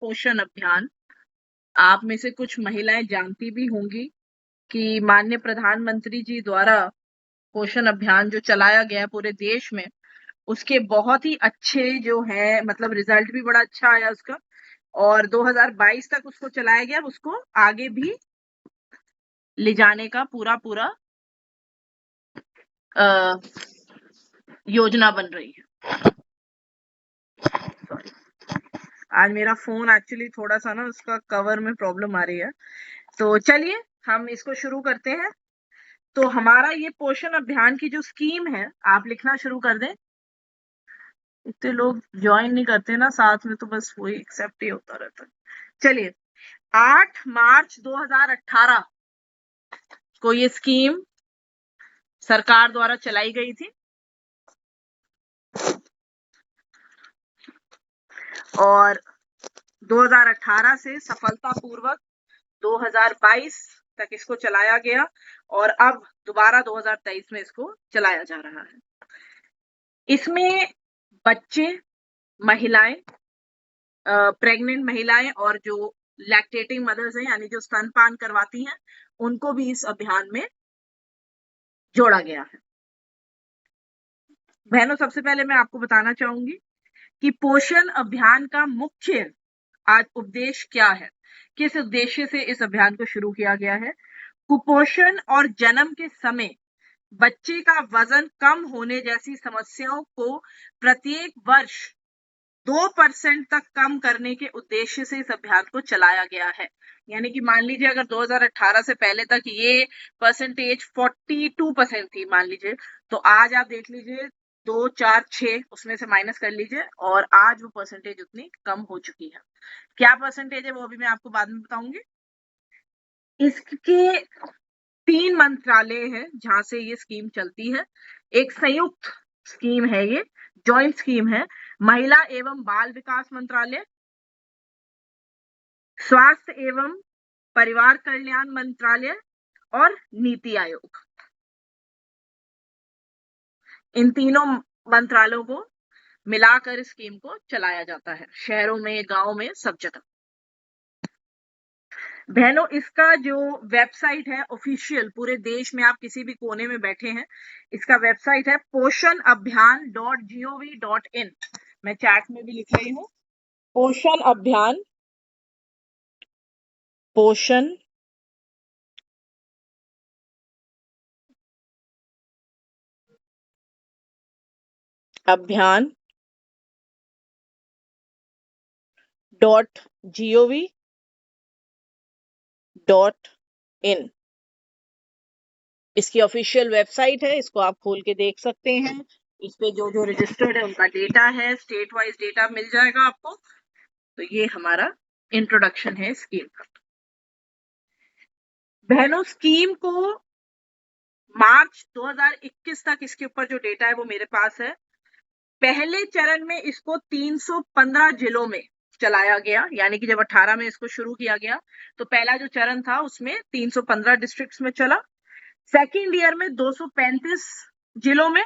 पोषण अभियान। आप में से कुछ महिलाएं जानती भी होंगी कि माननीय प्रधानमंत्री जी द्वारा पोषण अभियान जो चलाया गया पूरे देश में, उसके बहुत ही अच्छे जो है मतलब रिजल्ट भी बड़ा अच्छा आया उसका, और 2022 तक उसको चलाया गया। उसको आगे भी ले जाने का पूरा योजना बन रही है। आज मेरा फोन एक्चुअली थोड़ा सा ना उसका कवर में प्रॉब्लम आ रही है, तो चलिए हम इसको शुरू करते हैं। तो हमारा ये पोषण अभियान की जो स्कीम है, आप लिखना शुरू कर दें। इतने लोग ज्वाइन नहीं करते ना साथ में, तो बस वही एक्सेप्ट ही होता रहता है। चलिए, 8 मार्च 2018 को ये स्कीम सरकार द्वारा चलाई गई थी, और 2018 से सफलतापूर्वक 2022 तक इसको चलाया गया, और अब दोबारा 2023 में इसको चलाया जा रहा है। इसमें बच्चे, महिलाएं, प्रेग्नेंट महिलाएं और जो लैक्टेटिंग मदर्स हैं यानी जो स्तनपान करवाती हैं, उनको भी इस अभियान में जोड़ा गया है। बहनों, सबसे पहले मैं आपको बताना चाहूंगी कि पोषण अभियान का मुख्य आज उद्देश्य क्या है, किस उद्देश्य से इस अभियान को शुरू किया गया है। कुपोषण और जन्म के समय बच्चे का वजन कम होने जैसी समस्याओं को प्रत्येक वर्ष 2% तक कम करने के उद्देश्य से इस अभियान को चलाया गया है। यानी कि मान लीजिए अगर 2018 से पहले तक ये परसेंटेज 42% थी मान लीजिए, तो आज आप देख लीजिए 2, 4, 6 उसमें से माइनस कर लीजिए, और आज वो परसेंटेज उतनी कम हो चुकी है। क्या परसेंटेज है वो भी मैं आपको बाद में बताऊंगी। इसके 3 मंत्रालय है जहां से ये स्कीम चलती है। एक संयुक्त स्कीम है, ये जॉइंट स्कीम है। महिला एवं बाल विकास मंत्रालय, स्वास्थ्य एवं परिवार कल्याण मंत्रालय और नीति आयोग, इन तीनों मंत्रालयों को मिलाकर इस स्कीम को चलाया जाता है, शहरों में, गांव में, सब जगह। बहनों, इसका जो वेबसाइट है ऑफिशियल, पूरे देश में आप किसी भी कोने में बैठे हैं, इसका वेबसाइट है poshanabhiyan.gov.in। मैं चैट में भी लिख रही हूँ, पोषण अभियान .gov.in इसकी ऑफिशियल वेबसाइट है। इसको आप खोल के देख सकते हैं। इस पे जो जो रजिस्टर्ड है उनका डेटा है, स्टेट वाइज डेटा मिल जाएगा आपको। तो ये हमारा इंट्रोडक्शन है स्कीम का। बहनों, स्कीम को मार्च 2021 तक इसके ऊपर जो डेटा है वो मेरे पास है। पहले चरण में इसको 315 जिलों में चलाया गया, यानी कि जब 18 में इसको शुरू किया गया तो पहला जो चरण था उसमें 315 डिस्ट्रिक्ट्स में चला। सेकेंड ईयर में 235 जिलों में,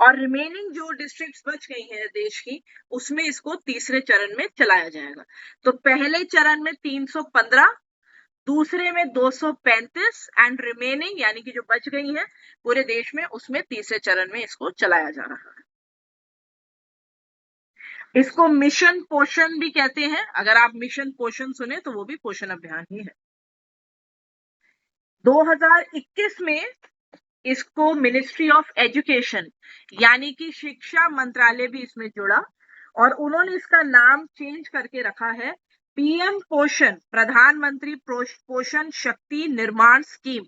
और रिमेनिंग जो डिस्ट्रिक्ट्स बच गई हैं देश की, उसमें इसको तीसरे चरण में चलाया जाएगा। तो पहले चरण में 315, दूसरे में 235, एंड रिमेनिंग यानी कि जो बच गई है पूरे देश में, उसमें तीसरे चरण में इसको चलाया जा रहा है। इसको मिशन पोषण भी कहते हैं। अगर आप मिशन पोषण सुने तो वो भी पोषण अभियान ही है। 2021 में इसको मिनिस्ट्री ऑफ एजुकेशन यानी कि शिक्षा मंत्रालय भी इसमें जुड़ा, और उन्होंने इसका नाम चेंज करके रखा है पीएम पोषण, प्रधानमंत्री पोषण शक्ति निर्माण स्कीम।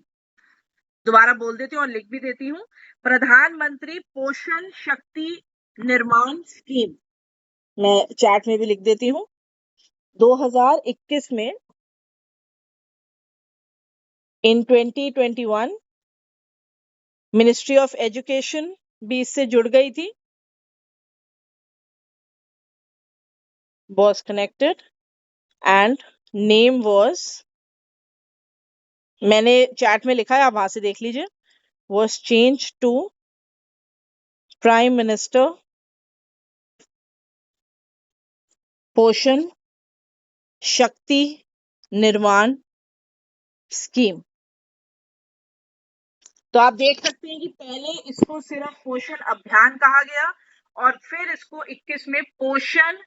दोबारा बोल देती हूँ और लिख भी देती हूँ, प्रधानमंत्री पोषण शक्ति निर्माण स्कीम। मैं चैट में भी लिख देती हूँ। 2021 में इन 2021 मिनिस्ट्री ऑफ एजुकेशन भी इससे जुड़ गई थी, was connected, and name was, मैंने चैट में लिखा है, आप वहां से देख लीजिए, was changed to prime minister पोषण शक्ति निर्माण स्कीम। तो आप देख सकते हैं कि पहले इसको सिर्फ पोषण अभियान कहा गया और फिर इसको 21 में पोषण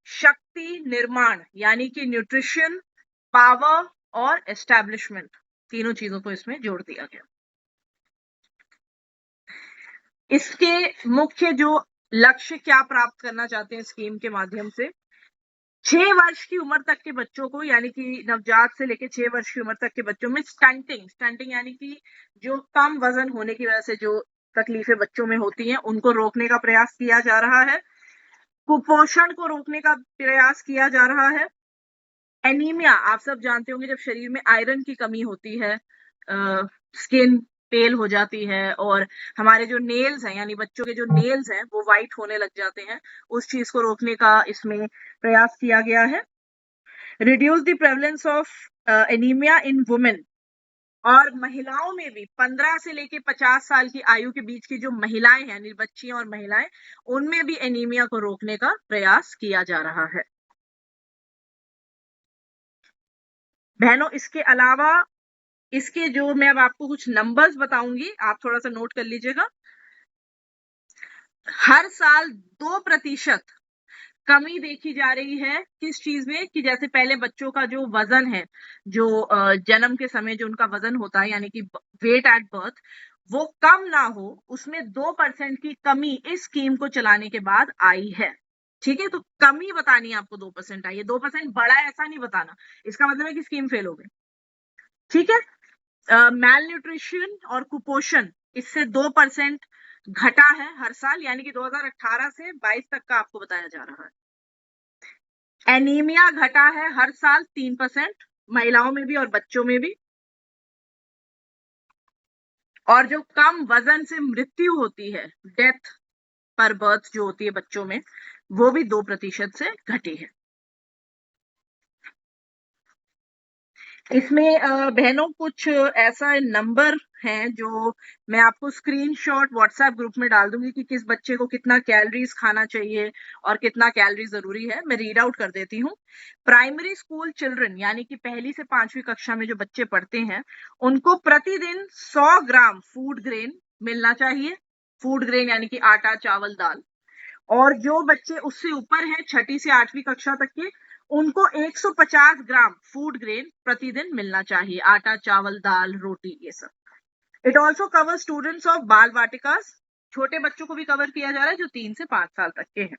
शक्ति निर्माण यानी कि न्यूट्रिशन, पावर और एस्टैब्लिशमेंट, तीनों चीजों को इसमें जोड़ दिया गया। इसके मुख्य जो लक्ष्य क्या प्राप्त करना चाहते हैं स्कीम के माध्यम से, 6 वर्ष की उम्र तक के बच्चों को यानी कि नवजात से लेकर 6 वर्ष की उम्र तक के बच्चों में स्टंटिंग यानी कि जो कम वजन होने की वजह से जो तकलीफें बच्चों में होती हैं उनको रोकने का प्रयास किया जा रहा है। कुपोषण को रोकने का प्रयास किया जा रहा है। एनीमिया, आप सब जानते होंगे जब शरीर में आयरन की कमी होती है, स्किन पेल हो जाती है और हमारे जो नेल्स हैं यानी बच्चों के जो नेल्स हैं वो वाइट होने लग जाते हैं, उस चीज को रोकने का इसमें प्रयास किया गया है। Reduce the prevalence of anaemia in women, और महिलाओं में भी 15 से लेके 50 साल की आयु के बीच की जो महिलाएं हैं यानी बच्चियां और महिलाएं, उनमें भी एनीमिया को रोकने का प्रयास किया जा रहा है। बहनों, इसके अलावा इसके जो मैं अब आपको कुछ नंबर्स बताऊंगी, आप थोड़ा सा नोट कर लीजिएगा। हर साल 2% कमी देखी जा रही है किस चीज में, कि जैसे पहले बच्चों का जो वजन है, जो जन्म के समय जो उनका वजन होता है यानी कि वेट एट बर्थ, वो कम ना हो, उसमें 2% की कमी इस स्कीम को चलाने के बाद आई है। ठीक है, तो कमी बतानी है आपको, 2% आई है, 2% बढ़ा है ऐसा नहीं बताना, इसका मतलब है कि स्कीम फेल हो गई। ठीक है, मैल न्यूट्रिशन और कुपोषण इससे 2% घटा है हर साल, यानी कि 2018 से 22 तक का आपको बताया जा रहा है। एनीमिया घटा है हर साल 3%, महिलाओं में भी और बच्चों में भी। और जो कम वजन से मृत्यु होती है, डेथ पर बर्थ जो होती है बच्चों में, वो भी 2% से घटी है। इसमें बहनों कुछ ऐसा नंबर हैं जो मैं आपको स्क्रीनशॉट व्हाट्सएप ग्रुप में डाल दूंगी कि किस बच्चे को कितना कैलोरीज खाना चाहिए और कितना कैलोरी जरूरी है। मैं रीड आउट कर देती हूँ। प्राइमरी स्कूल चिल्ड्रन यानी कि 1ली से 5वीं कक्षा में जो बच्चे पढ़ते हैं, उनको प्रतिदिन 100 ग्राम फूड ग्रेन मिलना चाहिए। फूड ग्रेन यानी कि आटा, चावल, दाल। और जो बच्चे उससे ऊपर हैं, 6ठी से 8वीं कक्षा तक के, उनको 150 ग्राम फूड ग्रेन प्रतिदिन मिलना चाहिए, आटा, चावल, दाल, रोटी, ये सब। It also cover students of बाल वाटिकास, छोटे बच्चों को भी कवर किया जा रहा है जो 3 से 5 साल तक के हैं।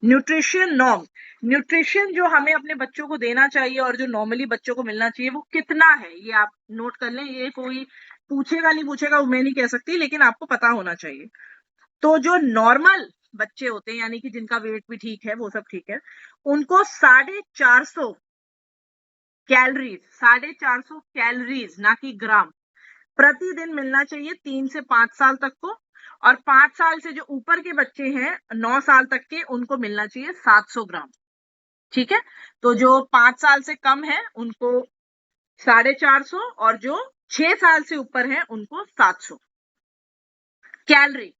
न्यूट्रिशन नॉर्म, न्यूट्रिशन जो हमें अपने बच्चों को देना चाहिए और जो नॉर्मली बच्चों को मिलना चाहिए वो कितना है, ये आप नोट कर लें। ये कोई पूछेगा नहीं पूछेगा वो मैं नहीं कह सकती, लेकिन आपको पता होना चाहिए। तो जो नॉर्मल बच्चे होते हैं यानी कि जिनका वेट भी ठीक है, वो सब ठीक है, उनको 450 कैलोरीज, 450 कैलोरीज ना कि ग्राम, प्रतिदिन मिलना चाहिए 3 से 5 साल तक को। और 5 साल से जो ऊपर के बच्चे हैं, 9 साल तक के, उनको मिलना चाहिए 700 ग्राम। ठीक है, तो जो 5 साल से कम है उनको 450 और जो 6 साल से ऊपर है उनको 700 कैलोरी।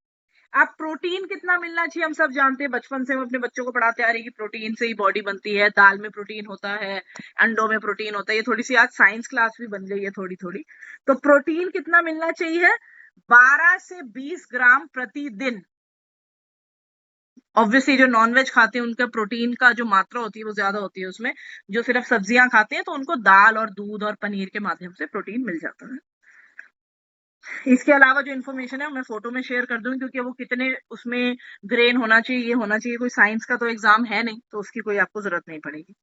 अब प्रोटीन कितना मिलना चाहिए, हम सब जानते हैं, बचपन से हम अपने बच्चों को पढ़ाते आ रहे हैं कि प्रोटीन से ही बॉडी बनती है, दाल में प्रोटीन होता है, अंडों में प्रोटीन होता है। ये थोड़ी सी आज साइंस क्लास भी बन गई है थोड़ी थोड़ी। तो प्रोटीन कितना मिलना चाहिए, 12 से 20 ग्राम प्रतिदिन। ऑब्वियसली जो नॉनवेज खाते हैं उनका प्रोटीन का जो मात्रा होती है वो ज्यादा होती है उसमें। जो सिर्फ सब्जियां खाते हैं तो उनको दाल और दूध और पनीर के माध्यम से प्रोटीन मिल जाता है। इसके अलावा जो इन्फॉर्मेशन है मैं फोटो में शेयर कर दूंगी, क्योंकि वो कितने उसमें ग्रेन होना चाहिए, ये होना चाहिए, कोई साइंस का तो एग्जाम है नहीं, तो उसकी कोई आपको जरूरत नहीं पड़ेगी।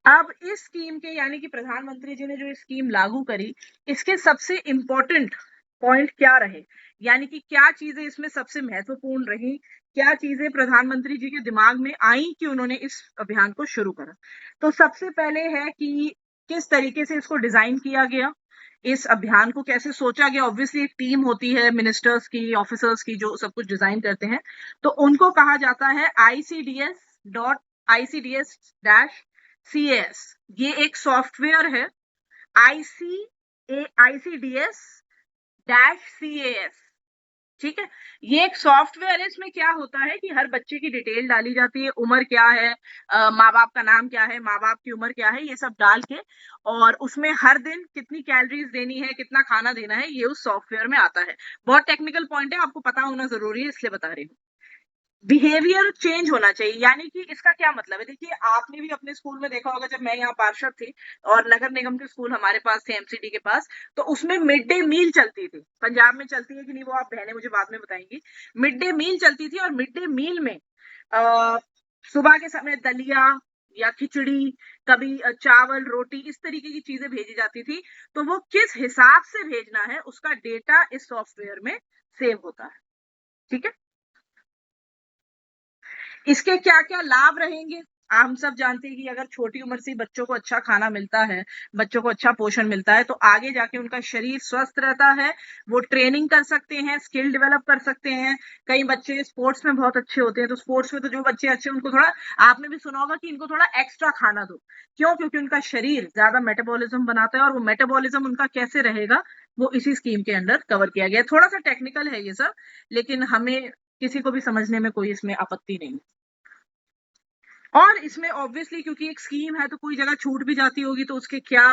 अब इस स्कीम के यानी कि प्रधानमंत्री जी ने जो स्कीम लागू करी, इसके सबसे इंपॉर्टेंट पॉइंट क्या रहे, यानी कि क्या चीजें इसमें सबसे महत्वपूर्ण रही, क्या चीजें प्रधानमंत्री जी के दिमाग में आई कि उन्होंने इस अभियान को शुरू करा। तो सबसे पहले है कि किस तरीके से इसको डिजाइन किया गया, इस अभियान को कैसे सोचा गया। ऑब्वियसली एक टीम होती है मिनिस्टर्स की, ऑफिसर्स की, जो सब कुछ डिजाइन करते हैं, तो उनको कहा जाता है ICDS-CAS। ये एक सॉफ्टवेयर है, ICDS-CAS। ठीक है। ये एक सॉफ्टवेयर है, इसमें क्या होता है कि हर बच्चे की डिटेल डाली जाती है, उम्र क्या है, माँ बाप का नाम क्या है, माँ बाप की उम्र क्या है, ये सब डाल के, और उसमें हर दिन कितनी कैलोरीज देनी है, कितना खाना देना है, ये उस सॉफ्टवेयर में आता है। बहुत टेक्निकल पॉइंट है, आपको पता होना जरूरी है, इसलिए बता रही हूँ। बिहेवियर चेंज होना चाहिए, यानी कि इसका क्या मतलब है, देखिए आपने भी अपने स्कूल में देखा होगा, जब मैं यहाँ पार्षद थी और नगर निगम के स्कूल हमारे पास थे एमसीडी के पास, तो उसमें मिड डे मील चलती थी। पंजाब में चलती है कि नहीं वो आप बहनें मुझे बाद में बताएंगी। मिड डे मील चलती थी, और मिड डे मील में सुबह के समय दलिया या खिचड़ी, कभी चावल रोटी, इस तरीके की चीजें भेजी जाती थी। तो वो किस हिसाब से भेजना है उसका डेटा इस सॉफ्टवेयर में सेव होता है। ठीक है। इसके क्या क्या लाभ रहेंगे, हम सब जानते हैं कि अगर छोटी उम्र से बच्चों को अच्छा खाना मिलता है, बच्चों को अच्छा पोषण मिलता है, तो आगे जाके उनका शरीर स्वस्थ रहता है, वो ट्रेनिंग कर सकते हैं, स्किल डेवलप कर सकते हैं। कई बच्चे स्पोर्ट्स में बहुत अच्छे होते हैं, तो स्पोर्ट्स में तो जो बच्चे अच्छे, उनको थोड़ा, आपने भी सुना होगा कि इनको थोड़ा एक्स्ट्रा खाना दो। क्यों? क्योंकि उनका शरीर ज्यादा मेटाबॉलिज्म बनाता है, और वो मेटाबॉलिज्म उनका कैसे रहेगा, वो इसी स्कीम के अंडर कवर किया गया है। थोड़ा सा टेक्निकल है ये सब, लेकिन हमें किसी को भी समझने में कोई इसमें आपत्ति नहीं। और इसमें ऑब्वियसली क्योंकि एक स्कीम है, तो कोई जगह छूट भी जाती होगी, तो उसके क्या,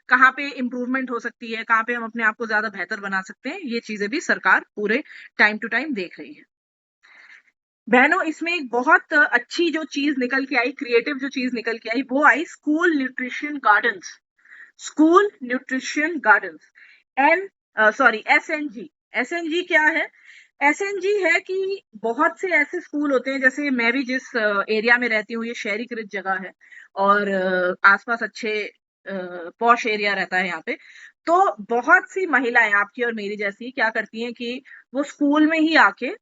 कहाँ पे इम्प्रूवमेंट हो सकती है, कहाँ पे हम अपने आप को ज्यादा बेहतर बना सकते हैं, ये चीजें भी सरकार पूरे टाइम टू टाइम देख रही है। बहनों, इसमें एक बहुत अच्छी जो चीज निकल के आई, क्रिएटिव जो चीज निकल के आई, वो आई school nutrition gardens. School nutrition gardens, an sorry SNG. SNG क्या है? एसएनजी है कि बहुत से ऐसे स्कूल होते हैं, जैसे मैं भी जिस एरिया में रहती हूँ, ये शहरीकृत जगह है, और आसपास अच्छे पॉश एरिया रहता है यहाँ पे। तो बहुत सी महिलाएं आपकी और मेरी जैसी क्या करती हैं कि वो स्कूल में ही आके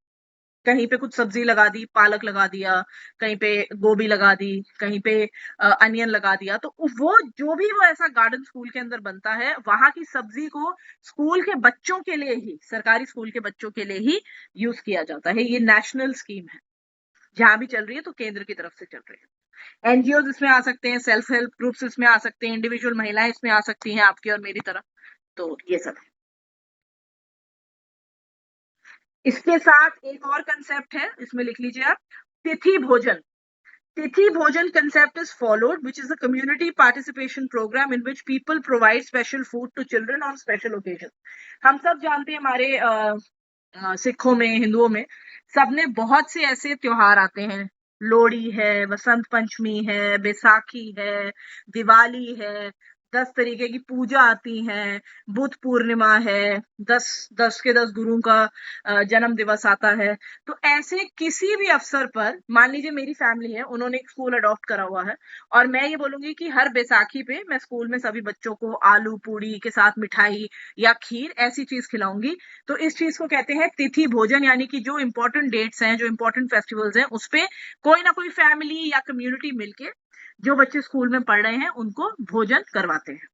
कहीं पे कुछ सब्जी लगा दी, पालक लगा दिया, कहीं पे गोभी लगा दी, कहीं पे अनियन लगा दिया। तो वो जो भी वो ऐसा गार्डन स्कूल के अंदर बनता है, वहां की सब्जी को स्कूल के बच्चों के लिए ही, सरकारी स्कूल के बच्चों के लिए ही यूज किया जाता है। ये नेशनल स्कीम है, जहां भी चल रही है तो केंद्र की तरफ से चल रही है। एनजीओ इसमें आ सकते हैं, सेल्फ हेल्प ग्रुप्स इसमें आ सकते हैं, इंडिविजुअल महिलाएं इसमें आ सकती हैं, आपकी और मेरी तरह। तो ये सब है। इसके साथ एक और कंसेप्ट है, इसमें लिख लीजिए आप, तिथि भोजन। Tithi Bhojan concept is followed, which is a community participation program in which people provide special food to children on special occasions. हम सब जानते हैं, हमारे सिखों में, हिंदुओं में, सबने बहुत से ऐसे त्योहार आते हैं। लोहड़ी है, वसंत पंचमी है, बैसाखी है, दिवाली है, 10 तरीके की पूजा आती हैं, बुद्ध पूर्णिमा है, 10 के 10 गुरुओं का जन्म दिवस आता है। तो ऐसे किसी भी अवसर पर, मान लीजिए मेरी फैमिली है, उन्होंने एक स्कूल अडॉप्ट करा हुआ है, और मैं ये बोलूंगी कि हर बैसाखी पे मैं स्कूल में सभी बच्चों को आलू पूड़ी के साथ मिठाई या खीर, ऐसी चीज खिलाऊंगी। तो इस चीज को कहते हैं तिथि भोजन, यानी कि जो इंपॉर्टेंट डेट्स हैं, जो इंपॉर्टेंट फेस्टिवल्स हैं, उस पे कोई ना कोई फैमिली या कम्युनिटी मिलके जो बच्चे स्कूल में पढ़ रहे हैं उनको भोजन करवाते हैं।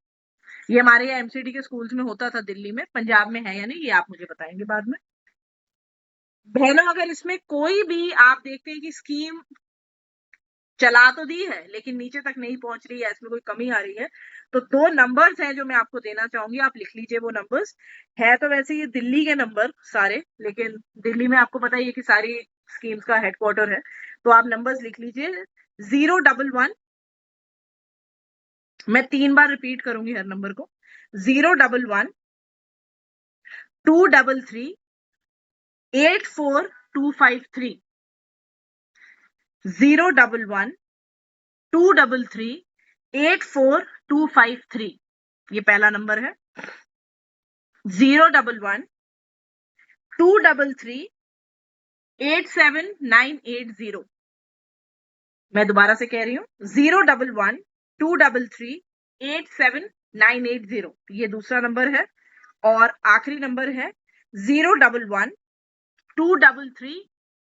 ये हमारे यहाँ एमसीडी के स्कूल्स में होता था, दिल्ली में। पंजाब में है या नहीं, ये आप मुझे बताएंगे बाद में। बहनों, अगर इसमें कोई भी आप देखते हैं कि स्कीम चला तो दी है लेकिन नीचे तक नहीं पहुंच रही है, इसमें कोई कमी आ रही है, तो 2 नंबर्स हैं जो मैं आपको देना चाहूंगी, आप लिख लीजिए वो नंबर्स। है तो वैसे ये दिल्ली के नंबर सारे, लेकिन दिल्ली में आपको पता ही है कि सारी स्कीम्स का हेडक्वार्टर है। तो आप नंबर्स लिख लीजिए। 011, मैं 3 बार रिपीट करूंगी हर नंबर को। 011 233 84253। 011 233 84253, ये पहला नंबर है। 011 233 87980। मैं दोबारा से कह रही हूँ, 011 233 87980, ये दूसरा नंबर है। और आखिरी नंबर है 011 233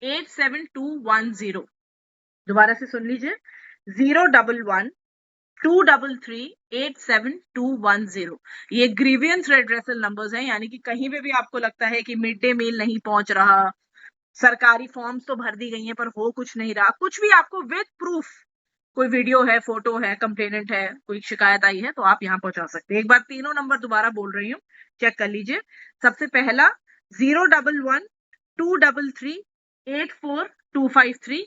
87210। दोबारा से सुन लीजिए, 011 233 87210। ये ग्रीवियंस रेड्रेसल नंबर्स हैं, यानी कि कहीं पे भी आपको लगता है कि मिड डे मील नहीं पहुंच रहा, सरकारी फॉर्म्स तो भर दी गई हैं पर हो कुछ नहीं रहा, कुछ भी आपको विद प्रूफ, कोई वीडियो है, फोटो है, कंप्लेनेंट है, कोई शिकायत आई है, तो आप यहाँ पहुंचा सकते हैं। एक बार तीनों नंबर दोबारा बोल रही हूँ, चेक कर लीजिए। सबसे पहला 011 01123384253,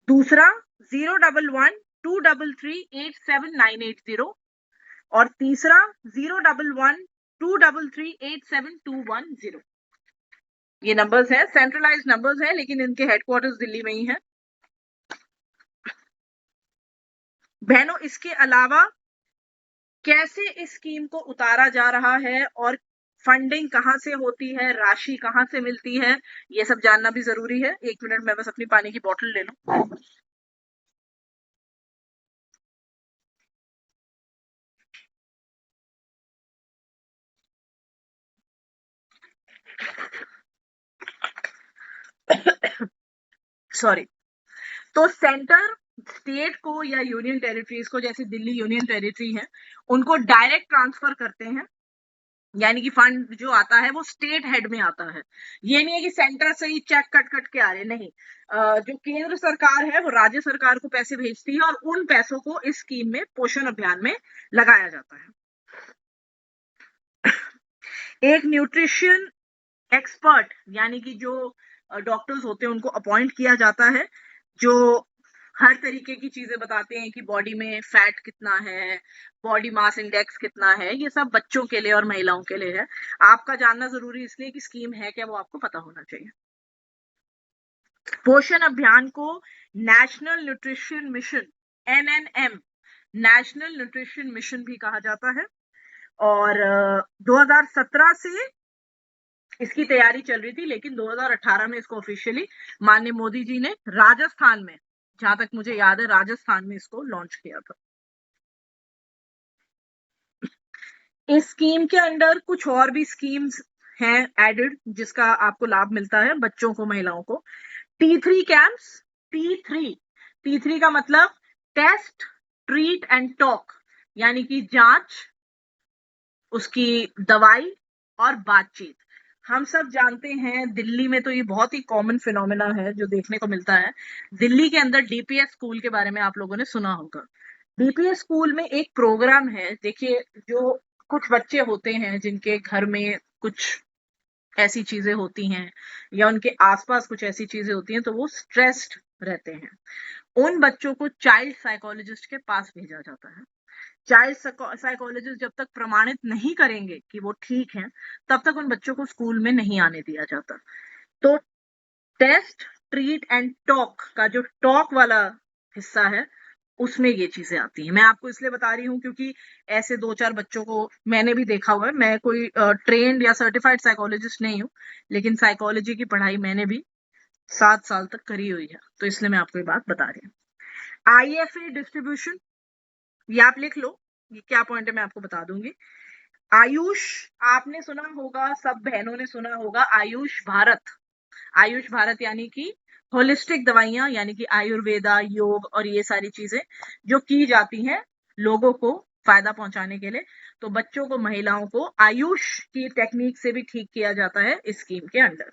दूसरा 01123387980 और तीसरा 01123387210। ये नंबर्स है, सेंट्रलाइज नंबर्स है, लेकिन इनके हेडक्वार्टर्स दिल्ली में ही है। बहनों, इसके अलावा कैसे इस स्कीम को उतारा जा रहा है और फंडिंग कहाँ से होती है, राशि कहाँ से मिलती है, ये सब जानना भी जरूरी है। 1 मिनट में बस अपनी पानी की बोतल ले लूं। सॉरी। तो सेंटर स्टेट को या यूनियन टेरिटरीज को, जैसे दिल्ली यूनियन टेरिटरी है, उनको डायरेक्ट ट्रांसफर करते हैं, यानी कि फंड जो आता है वो स्टेट हेड में आता है। ये नहीं है कि सेंटर से ही चेक कट कट के आ रहे, नहीं। जो केंद्र सरकार है वो राज्य सरकार को पैसे भेजती है और उन पैसों को इस स्कीम में, पोषण अभियान में लगाया जाता है। एक न्यूट्रिशन एक्सपर्ट, यानी कि जो डॉक्टर्स होते हैं उनको अपॉइंट किया जाता है, जो हर तरीके की चीजें बताते हैं कि बॉडी में फैट कितना है, बॉडी मास इंडेक्स कितना है। ये सब बच्चों के लिए और महिलाओं के लिए है। आपका जानना जरूरी इसलिए कि स्कीम है क्या वो आपको पता होना चाहिए। पोषण अभियान को national nutrition mission, NNM, national nutrition mission भी कहा जाता है। और 2017 से इसकी तैयारी चल रही थी, लेकिन 2018 में इसको ऑफिशियली माननीय मोदी जी ने राजस्थान में, जहां तक मुझे याद है, राजस्थान में इसको लॉन्च किया था। इस स्कीम के अंडर कुछ और भी स्कीम्स हैं एडेड, जिसका आपको लाभ मिलता है बच्चों को, महिलाओं को। T3 कैंप्स, T3 का मतलब टेस्ट, ट्रीट एंड टॉक, यानी कि जांच, उसकी दवाई और बातचीत। हम सब जानते हैं दिल्ली में तो ये बहुत ही कॉमन फिनोमेना है जो देखने को मिलता है। दिल्ली के अंदर DPS स्कूल के बारे में आप लोगों ने सुना होगा। DPS स्कूल में एक प्रोग्राम है। देखिए, जो कुछ बच्चे होते हैं जिनके घर में कुछ ऐसी चीजें होती हैं या उनके आसपास कुछ ऐसी चीजें होती हैं तो वो स्ट्रेस्ड रहते हैं, उन बच्चों को चाइल्ड साइकोलॉजिस्ट के पास भेजा जाता है। चाइल्ड साइकोलॉजिस्ट जब तक प्रमाणित नहीं करेंगे कि वो ठीक हैं, तब तक उन बच्चों को स्कूल में नहीं आने दिया जाता। तो टेस्ट, ट्रीट एंड टॉक का जो टॉक वाला हिस्सा है, उसमें ये चीजें आती हैं। मैं आपको इसलिए बता रही हूँ क्योंकि ऐसे 2-4 बच्चों को मैंने भी देखा हुआ है। मैं कोई ट्रेन्ड या सर्टिफाइड साइकोलॉजिस्ट नहीं हूँ, लेकिन साइकोलॉजी की पढ़ाई मैंने भी 7 साल तक करी हुई है, तो इसलिए मैं आपको ये बात बता रही हूँ। IFA डिस्ट्रीब्यूशन, ये आप लिख लो, ये क्या पॉइंट है मैं आपको बता दूंगी। आयुष, आपने सुना होगा, सब बहनों ने सुना होगा, आयुष भारत। आयुष भारत यानी कि होलिस्टिक दवाइयां, यानी कि आयुर्वेदा, योग और ये सारी चीजें जो की जाती हैं लोगों को फायदा पहुंचाने के लिए। तो बच्चों को, महिलाओं को आयुष की टेक्निक से भी ठीक किया जाता है इस स्कीम के अंडर।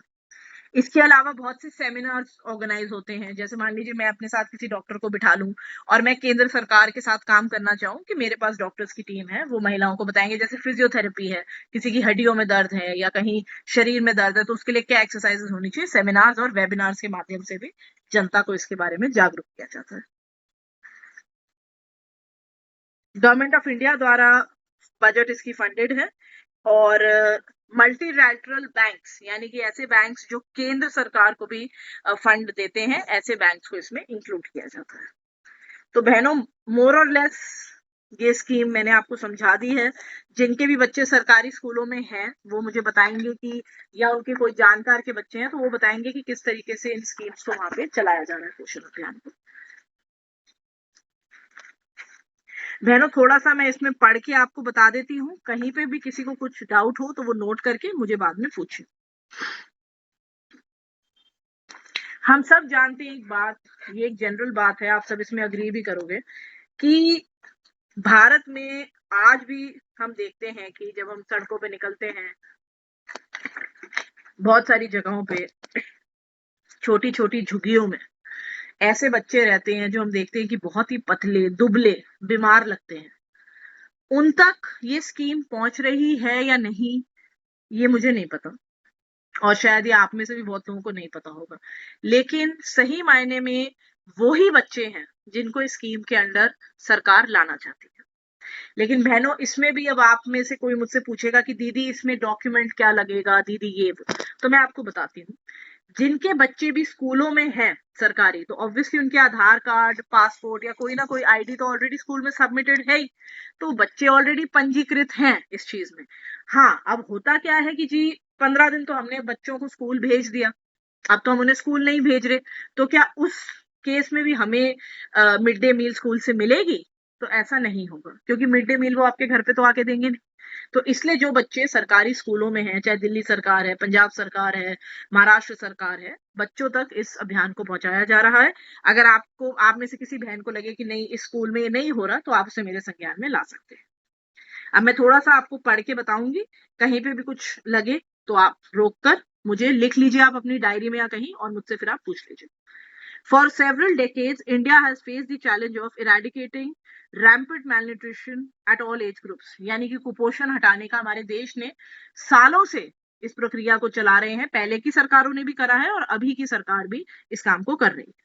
इसके अलावा बहुत से सेमिनार्स ऑर्गेनाइज होते हैं। जैसे मान लीजिए मैं अपने साथ किसी डॉक्टर को बिठा लूं और मैं केंद्र सरकार के साथ काम करना चाहूं कि मेरे पास डॉक्टर्स की टीम है, वो महिलाओं को बताएंगे। जैसे फिजियोथेरेपी है, किसी की हड्डियों में दर्द है या कहीं शरीर में दर्द है, तो उसके लिए क्या एक्सरसाइजेस होनी चाहिए। सेमिनार्स और वेबिनार्स के माध्यम से भी जनता को इसके बारे में जागरूक किया जाता है। गवर्नमेंट ऑफ इंडिया द्वारा बजट इसकी फंडेड है। और मल्टीलैटरल बैंक्स, यानी कि ऐसे बैंक्स जो केंद्र सरकार को भी फंड देते हैं, ऐसे बैंक्स को इसमें इंक्लूड किया जाता है। तो बहनों, मोर और लेस ये स्कीम मैंने आपको समझा दी है। जिनके भी बच्चे सरकारी स्कूलों में हैं वो मुझे बताएंगे कि, या उनके कोई जानकार के बच्चे हैं तो वो बताएंगे कि किस तरीके से इन स्कीम्स को वहां पे चलाया जा रहा है, पोषण अभियान को। बहनों, थोड़ा सा मैं इसमें पढ़ के आपको बता देती हूँ, कहीं पे भी किसी को कुछ डाउट हो तो वो नोट करके मुझे बाद में पूछे। हम सब जानते हैं एक बात, ये एक जनरल बात है, आप सब इसमें अग्री भी करोगे कि भारत में आज भी हम देखते हैं कि जब हम सड़कों पे निकलते हैं, बहुत सारी जगहों पे छोटी छोटी झुग्गियों में ऐसे बच्चे रहते हैं जो हम देखते हैं कि बहुत ही पतले, दुबले, बीमार लगते हैं। उन तक ये स्कीम पहुंच रही है या नहीं, ये मुझे नहीं पता। और शायद ये आप में से भी बहुत लोगों को नहीं पता होगा। लेकिन सही मायने में वो ही बच्चे हैं जिनको इस स्कीम के अंडर सरकार लाना चाहती है। लेकिन बहनों, इसमें भी अब आप में से कोई मुझसे पूछेगा कि दीदी इसमें डॉक्यूमेंट क्या लगेगा, दीदी ये वो। तो मैं आपको बताती हूँ। जिनके बच्चे भी स्कूलों में हैं सरकारी, तो ऑब्वियसली उनके आधार कार्ड, पासपोर्ट या कोई ना कोई आईडी तो ऑलरेडी स्कूल में सबमिटेड है ही। तो बच्चे ऑलरेडी पंजीकृत हैं इस चीज में। हाँ, अब होता क्या है कि जी 15 दिन तो हमने बच्चों को स्कूल भेज दिया, अब तो हम उन्हें स्कूल नहीं भेज रहे, तो क्या उस केस में भी हमें मिड डे मील स्कूल से मिलेगी? तो ऐसा नहीं होगा, क्योंकि मिड डे मील वो आपके घर पे तो आके देंगे नहीं। तो इसलिए जो बच्चे सरकारी स्कूलों में हैं, चाहे दिल्ली सरकार है, पंजाब सरकार है, महाराष्ट्र सरकार है, बच्चों तक इस अभियान को पहुंचाया जा रहा है। अगर आपको, आप में से किसी बहन को लगे कि नहीं इस स्कूल में ये नहीं हो रहा, तो आप उसे मेरे संज्ञान में ला सकते हैं। अब मैं थोड़ा सा आपको पढ़ के बताऊंगी, कहीं पे भी कुछ लगे तो आप रोक कर मुझे लिख लीजिए, आप अपनी डायरी में या कहीं, और मुझसे फिर आप पूछ लीजिए। For several decades, India has faced the challenge of eradicating rampant malnutrition at all age groups. यानी कि कुपोषण हटाने का हमारे देश ने सालों से इस प्रक्रिया को चला रहे हैं। पहले की सरकारों ने भी करा है और अभी की सरकार भी इस काम को कर रही है।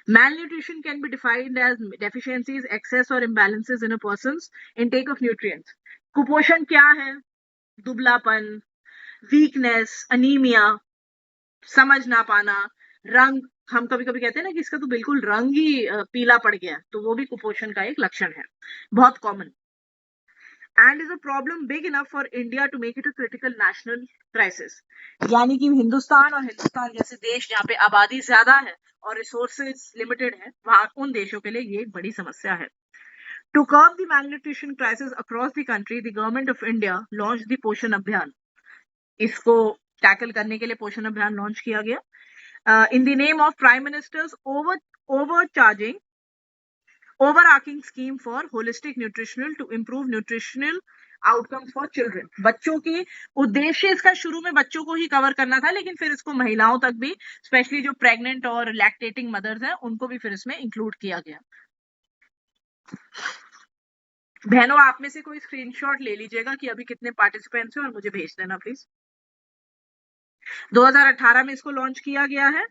Malnutrition can be defined as deficiencies, excess or imbalances in a person's intake of nutrients. कुपोषण क्या है? दुबलापन, वीकनेस, अनीमिया, समझ ना पाना, रंग, हम कभी कभी कहते हैं ना कि इसका तो बिल्कुल रंग ही पीला पड़ गया, तो वो भी कुपोषण का एक लक्षण है, बहुत common. And is a problem big enough for India to make it a critical national crisis. यानी कि हिंदुस्तान, और हिंदुस्तान जैसे देश जहाँ पे आबादी ज्यादा है और रिसोर्सेज लिमिटेड है, वहां उन देशों के लिए ये एक बड़ी समस्या है। To curb the malnutrition crisis across the country, the government of India launched the पोषण अभियान। इसको टैकल करने के लिए पोषण अभियान लॉन्च किया गया। In the name of Prime Minister's overarching scheme for holistic nutritional to improve nutritional outcomes for children। बच्चों की उद्देश्य इसका शुरू में बच्चों को ही कवर करना था, लेकिन फिर इसको महिलाओं तक भी, स्पेशली जो प्रेग्नेंट और लैक्टेटिंग मदर्स हैं, उनको भी फिर इसमें इंक्लूड किया गया। बहनों, आप में से कोई स्क्रीनशॉट ले लीजिएगा कि अभी कितने पार्टिसिपेंट्स हैं और मुझे भेज देना प्लीज। 2018 में इसको लॉन्च किया गया है,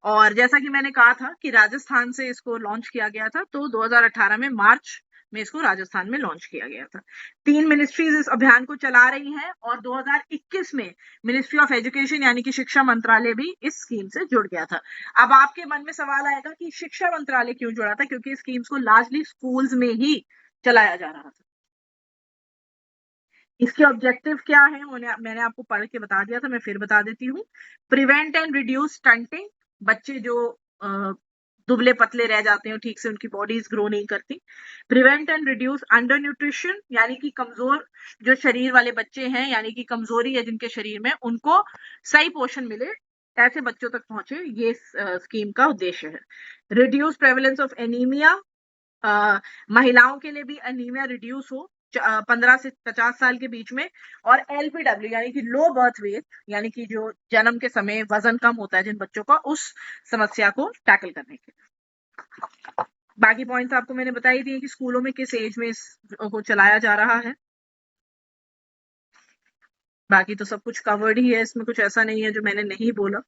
और जैसा कि मैंने कहा था कि राजस्थान से इसको लॉन्च किया गया था, तो 2018 में मार्च में इसको राजस्थान में लॉन्च किया गया था। 3 मिनिस्ट्रीज इस अभियान को चला रही हैं, और 2021 में मिनिस्ट्री ऑफ एजुकेशन यानी कि शिक्षा मंत्रालय भी इस स्कीम से जुड़ गया था। अब आपके मन में सवाल आएगा कि शिक्षा मंत्रालय क्यों जुड़ा था? क्योंकि स्कीम्स को लार्जली स्कूल्स में ही चलाया जा रहा था। इसके ऑब्जेक्टिव क्या है मैंने आपको पढ़ के बता दिया था, मैं फिर बता देती हूँ। प्रिवेंट एंड रिड्यूस स्टंटिंग, बच्चे जो दुबले पतले रह जाते हैं, ठीक से उनकी बॉडीज ग्रो नहीं करती। Prevent and reduce under nutrition, यानी कि कमजोर जो शरीर वाले बच्चे हैं, यानी कि कमजोरी है जिनके शरीर में, उनको सही पोषण मिले, ऐसे बच्चों तक पहुंचे, ये स्कीम का उद्देश्य है। रिड्यूस प्रेवलेंस ऑफ एनीमिया, महिलाओं के लिए भी अनीमिया रिड्यूस हो 15 से 50 साल के बीच में। और एलपीडब्ल्यू यानी कि लो बर्थ वेट, यानी कि जो जन्म के समय वजन कम होता है जिन बच्चों का, उस समस्या को टैकल करने के लिए। बाकी पॉइंट्स आपको मैंने बता ही दिए कि स्कूलों में किस एज में इसको चलाया जा रहा है। बाकी तो सब कुछ कवर्ड ही है, इसमें कुछ ऐसा नहीं है जो मैंने नहीं बोला।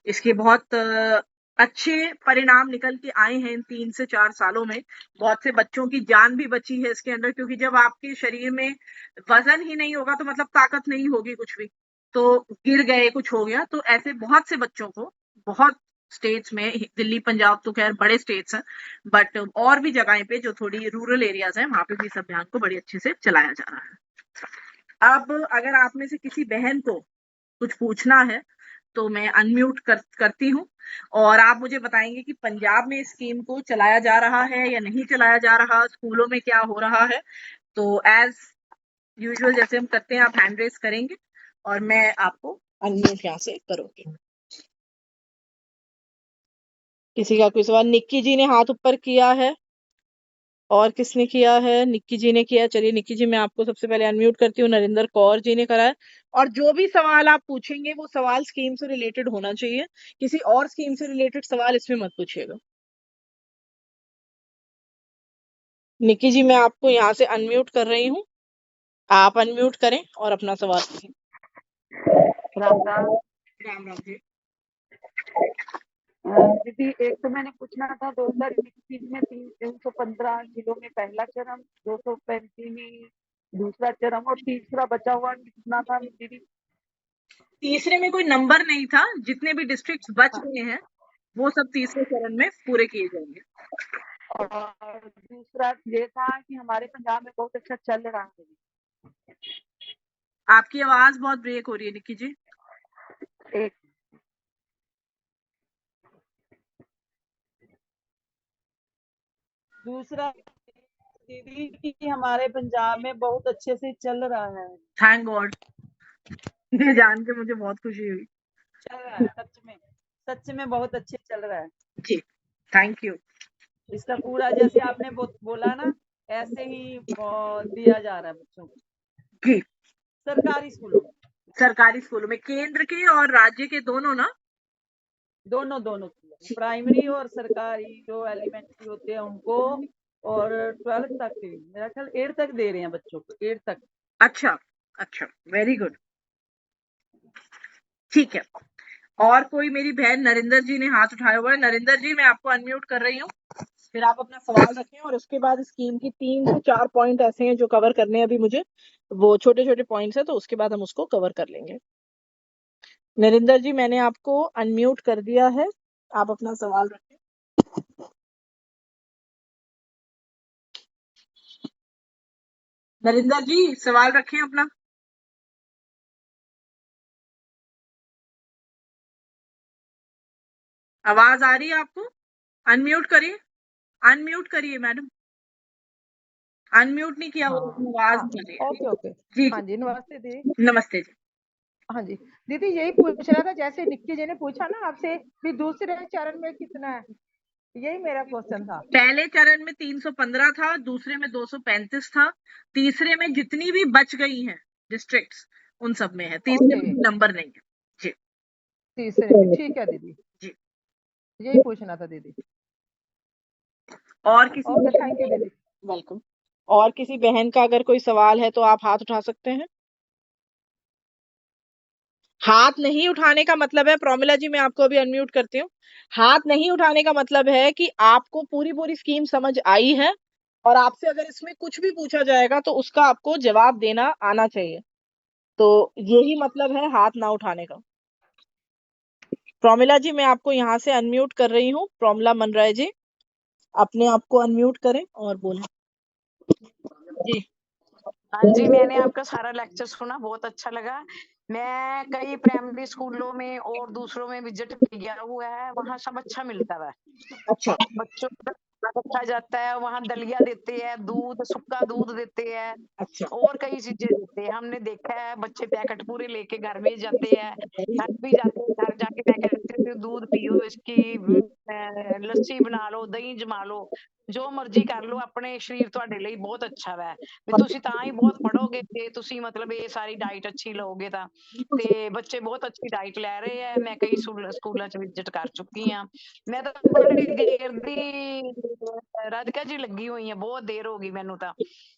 इसके बहुत अच्छे परिणाम निकल के आए हैं इन 3 से 4 सालों में। बहुत से बच्चों की जान भी बची है इसके अंदर, क्योंकि जब आपके शरीर में वजन ही नहीं होगा तो मतलब ताकत नहीं होगी कुछ भी, तो गिर गए, कुछ हो गया, तो ऐसे बहुत से बच्चों को, बहुत स्टेट्स में, दिल्ली पंजाब तो खैर बड़े स्टेट्स हैं, बट और भी जगह पे जो थोड़ी रूरल एरियाज हैं, वहां पे भी इस अभियान को बड़ी अच्छे से चलाया जा रहा है। अब अगर आप में से किसी बहन को कुछ पूछना है तो मैं अनम्यूट करती हूँ, और आप मुझे बताएंगे कि पंजाब में इस स्कीम को चलाया जा रहा है या नहीं चलाया जा रहा, स्कूलों में क्या हो रहा है। तो एज यूजुअल जैसे हम करते हैं, आप हैंड रेस करेंगे और मैं आपको अनम्यूट यहाँ से करूंगी। किसी का कोई सवाल? निक्की जी ने हाथ ऊपर किया है, और किसने किया है? निक्की जी ने किया। चलिए निक्की जी, मैं आपको सबसे पहले अनम्यूट करती हूँ। नरेंद्र कौर जी ने करा है। और जो भी सवाल आप पूछेंगे वो सवाल स्कीम से रिलेटेड होना चाहिए, किसी और स्कीम से रिलेटेड सवाल इसमें मत पूछिएगा। निक्की जी, मैं आपको यहाँ से अनम्यूट कर रही हूँ, आप अनम्यूट करें और अपना सवाल पूछें। राम राम। राम राम जी। दीदी, एक तो मैंने पूछना था 2021 में 315 जिलों में पहला चरण, 235 दूसरा चरण और तीसरा बचा हुआ कितना था दीदी? तीसरे में कोई नंबर नहीं था, जितने भी डिस्ट्रिक्ट बच गए हैं वो सब तीसरे चरण में पूरे किए जाएंगे। और दूसरा ये था कि हमारे पंजाब में बहुत अच्छा चल रहा है। आपकी आवाज बहुत ब्रेक हो रही है निक्की जी। एक दूसरा दीदी कि हमारे पंजाब में बहुत अच्छे से चल रहा है। थैंक गॉड, ये जान के मुझे बहुत खुशी हुई। चल रहा है, सच में बहुत अच्छे चल रहा है जी, थैंक यू। इसका पूरा, जैसे आपने बोला ना, ऐसे ही दिया जा रहा है बच्चों को जी, सरकारी स्कूलों में। सरकारी स्कूलों में केंद्र के और राज्य के दोनों ना? दोनों प्राइमरी और सरकारी जो एलिमेंट्री होते हैं उनको, और 12th तक के, मेरा ख्याल 8 तक दे रहे हैं बच्चों को, 8 तक। अच्छा अच्छा, वेरी गुड, ठीक है। और कोई, मेरी बहन नरिंदर जी ने हाथ उठाया हुआ है। नरिंदर जी, मैं आपको अनम्यूट कर रही हूँ, फिर आप अपना सवाल रखें और उसके बाद स्कीम की 3 से 4 पॉइंट ऐसे हैं जो कवर करने हैं अभी मुझे, वो छोटे छोटे पॉइंट्स हैं, तो उसके बाद हम उसको कवर कर लेंगे। नरिंदर जी, मैंने आपको अनम्यूट कर दिया है, आप अपना सवाल रखें। नरिंदर जी, सवाल रखें अपना। आवाज आ रही है आपको? अनम्यूट करिए, अनम्यूट करिए मैडम, अनम्यूट नहीं किया वो आवाज हाँ, कर रही है। Okay okay. जी हाँ जी, जी, नमस्ते दीदी। नमस्ते जी। हाँ जी दीदी, यही पूछ रहा था, जैसे निक्की जी ने पूछा ना आपसे कि दूसरे चरण में कितना है, यही मेरा क्वेश्चन था। पहले चरण में 315 था, दूसरे में 235 था, तीसरे में जितनी भी बच गई हैं डिस्ट्रिक्ट्स उन सब में है, तीसरे ओके, में नंबर नहीं है। जी तीसरे में, ठीक है दीदी, जी। यही पूछना था दीदी। और किसी ओके, थैंक यू दीदी। वेलकम। और किसी बहन का अगर कोई सवाल है तो आप हाथ उठा सकते हैं। हाथ नहीं उठाने का मतलब है, प्रोमिला जी मैं आपको अभी अनम्यूट करती हूँ, हाथ नहीं उठाने का मतलब है कि आपको पूरी पूरी स्कीम समझ आई है और आपसे अगर इसमें कुछ भी पूछा जाएगा तो उसका आपको जवाब देना आना चाहिए, तो यही मतलब है हाथ ना उठाने का। प्रोमिला जी, मैं आपको यहाँ से अनम्यूट कर रही हूँ, प्रोमिला मनराय जी, अपने आप को अनम्यूट करें और बोलें। जी हाँ जी, मैंने आपका सारा लेक्चर सुना, बहुत अच्छा लगा। मैं कई प्राइमरी स्कूलों में और दूसरों में विजिट किया हुआ है, वहाँ सब अच्छा मिलता है। अच्छा बच्चों को रखा जाता है, वहाँ दलिया देते हैं, दूध, सूखा दूध देते हैं अच्छा और कई चीजें देते हैं। हमने देखा है बच्चे पैकेट पूरे लेके घर में जाते हैं, घर भी जाते हैं, घर जाके मैं कहती हूँ दूध पियो, इसकी लस्सी बना लो, दही जमा लो, जो मर्जी कर लो, अपने शरीर ਤੁਹਾਡੇ ਲਈ ਬਹੁਤ ਅੱਛਾ ਵੈ ਵੀ ਤੁਸੀਂ ਤਾਂ ਹੀ ਬਹੁਤ ਪੜੋਗੇ ਤੇ ਤੁਸੀਂ ਮਤਲਬ ਇਹ ਸਾਰੀ ਡਾਈਟ ਅੱਛੀ ਲਓਗੇ ਤਾਂ ਤੇ ਬੱਚੇ ਬਹੁਤ ਅੱਛੀ ਡਾਈਟ ਲੈ ਰਹੇ ਆ। ਮੈਂ ਕਈ ਸਕੂਲਾਂ ਚ ਵਿਜ਼ਿਟ ਕਰ ਚੁੱਕੀ ਆ। ਮੈਂ ਤਾਂ ਬੜੀ ਦੇਰ ਦੀ ਰਾਧਿਕਾ ਜੀ ਲੱਗੀ ਹੋਈ ਆ, ਬਹੁਤ ਦੇਰ ਹੋ ਗਈ ਮੈਨੂੰ ਤਾਂ,